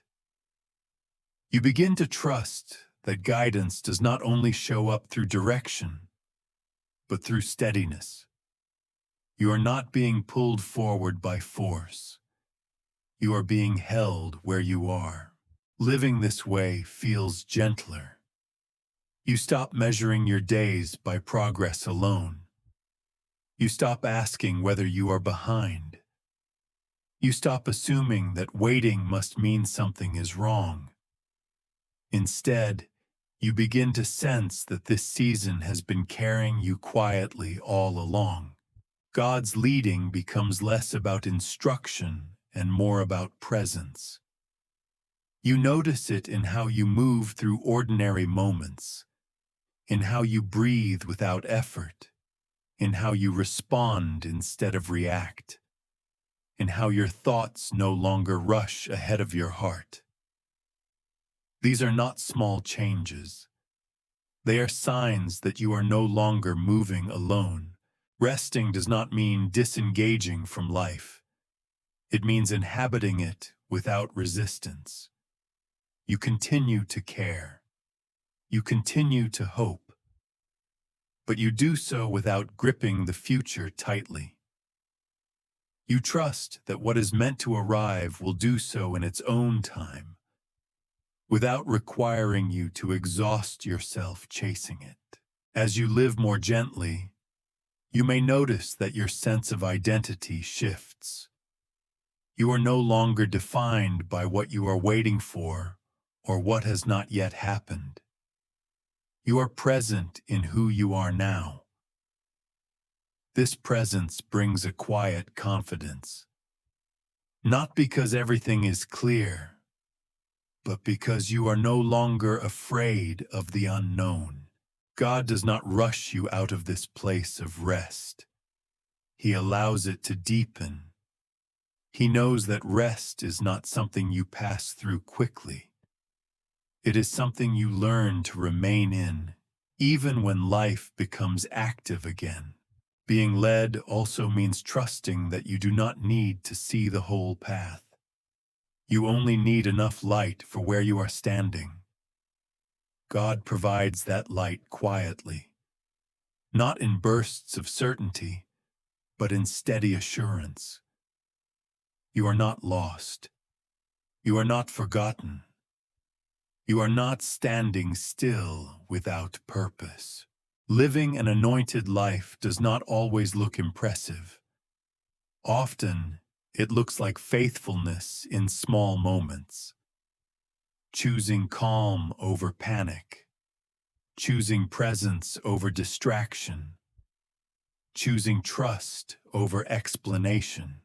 You begin to trust that guidance does not only show up through direction, but through steadiness. You are not being pulled forward by force. You are being held where you are. Living this way feels gentler. You stop measuring your days by progress alone. You stop asking whether you are behind. You stop assuming that waiting must mean something is wrong. Instead, you begin to sense that this season has been carrying you quietly all along. God's leading becomes less about instruction and more about presence. You notice it in how you move through ordinary moments, in how you breathe without effort, in how you respond instead of react, in how your thoughts no longer rush ahead of your heart. These are not small changes. They are signs that you are no longer moving alone. Resting does not mean disengaging from life. It means inhabiting it without resistance. You continue to care. You continue to hope. But you do so without gripping the future tightly. You trust that what is meant to arrive will do so in its own time, without requiring you to exhaust yourself chasing it. As you live more gently, you may notice that your sense of identity shifts. You are no longer defined by what you are waiting for or what has not yet happened. You are present in who you are now. This presence brings a quiet confidence. Not because everything is clear, but because you are no longer afraid of the unknown. God does not rush you out of this place of rest. He allows it to deepen. He knows that rest is not something you pass through quickly. It is something you learn to remain in, even when life becomes active again. Being led also means trusting that you do not need to see the whole path. You only need enough light for where you are standing. God provides that light quietly, not in bursts of certainty, but in steady assurance. You are not lost. You are not forgotten. You are not standing still without purpose. Living an anointed life does not always look impressive. Often, it looks like faithfulness in small moments. Choosing calm over panic. Choosing presence over distraction. Choosing trust over explanation.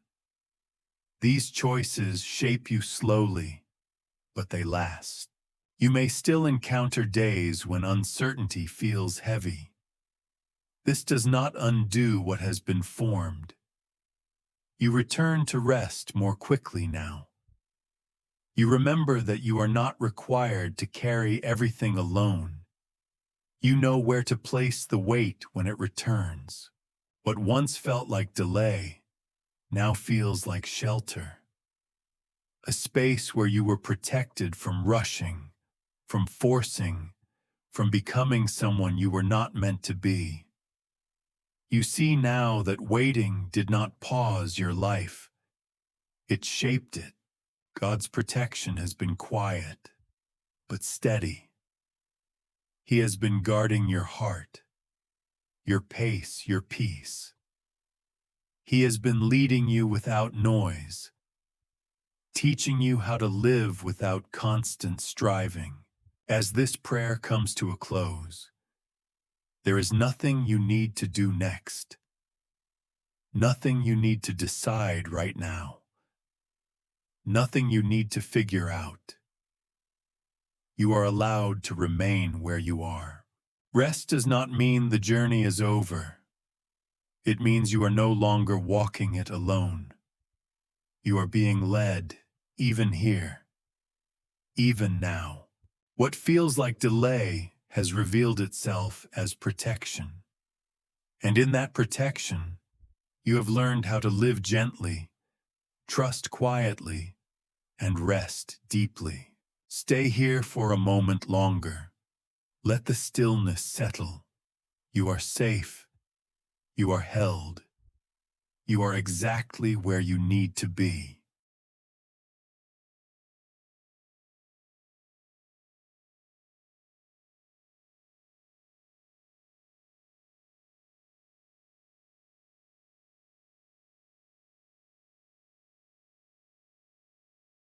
These choices shape you slowly, but they last. You may still encounter days when uncertainty feels heavy. This does not undo what has been formed. You return to rest more quickly now. You remember that you are not required to carry everything alone. You know where to place the weight when it returns. What once felt like delay now feels like shelter. A space where you were protected from rushing, from forcing, from becoming someone you were not meant to be. You see now that waiting did not pause your life. It shaped it. God's protection has been quiet, but steady. He has been guarding your heart, your pace, your peace. He has been leading you without noise, teaching you how to live without constant striving. As this prayer comes to a close, there is nothing you need to do next. Nothing you need to decide right now. Nothing you need to figure out. You are allowed to remain where you are. Rest does not mean the journey is over. It means you are no longer walking it alone. You are being led, even here, even now. What feels like delay has revealed itself as protection. And in that protection, you have learned how to live gently, trust quietly, and rest deeply. Stay here for a moment longer. Let the stillness settle. You are safe. You are held. You are exactly where you need to be.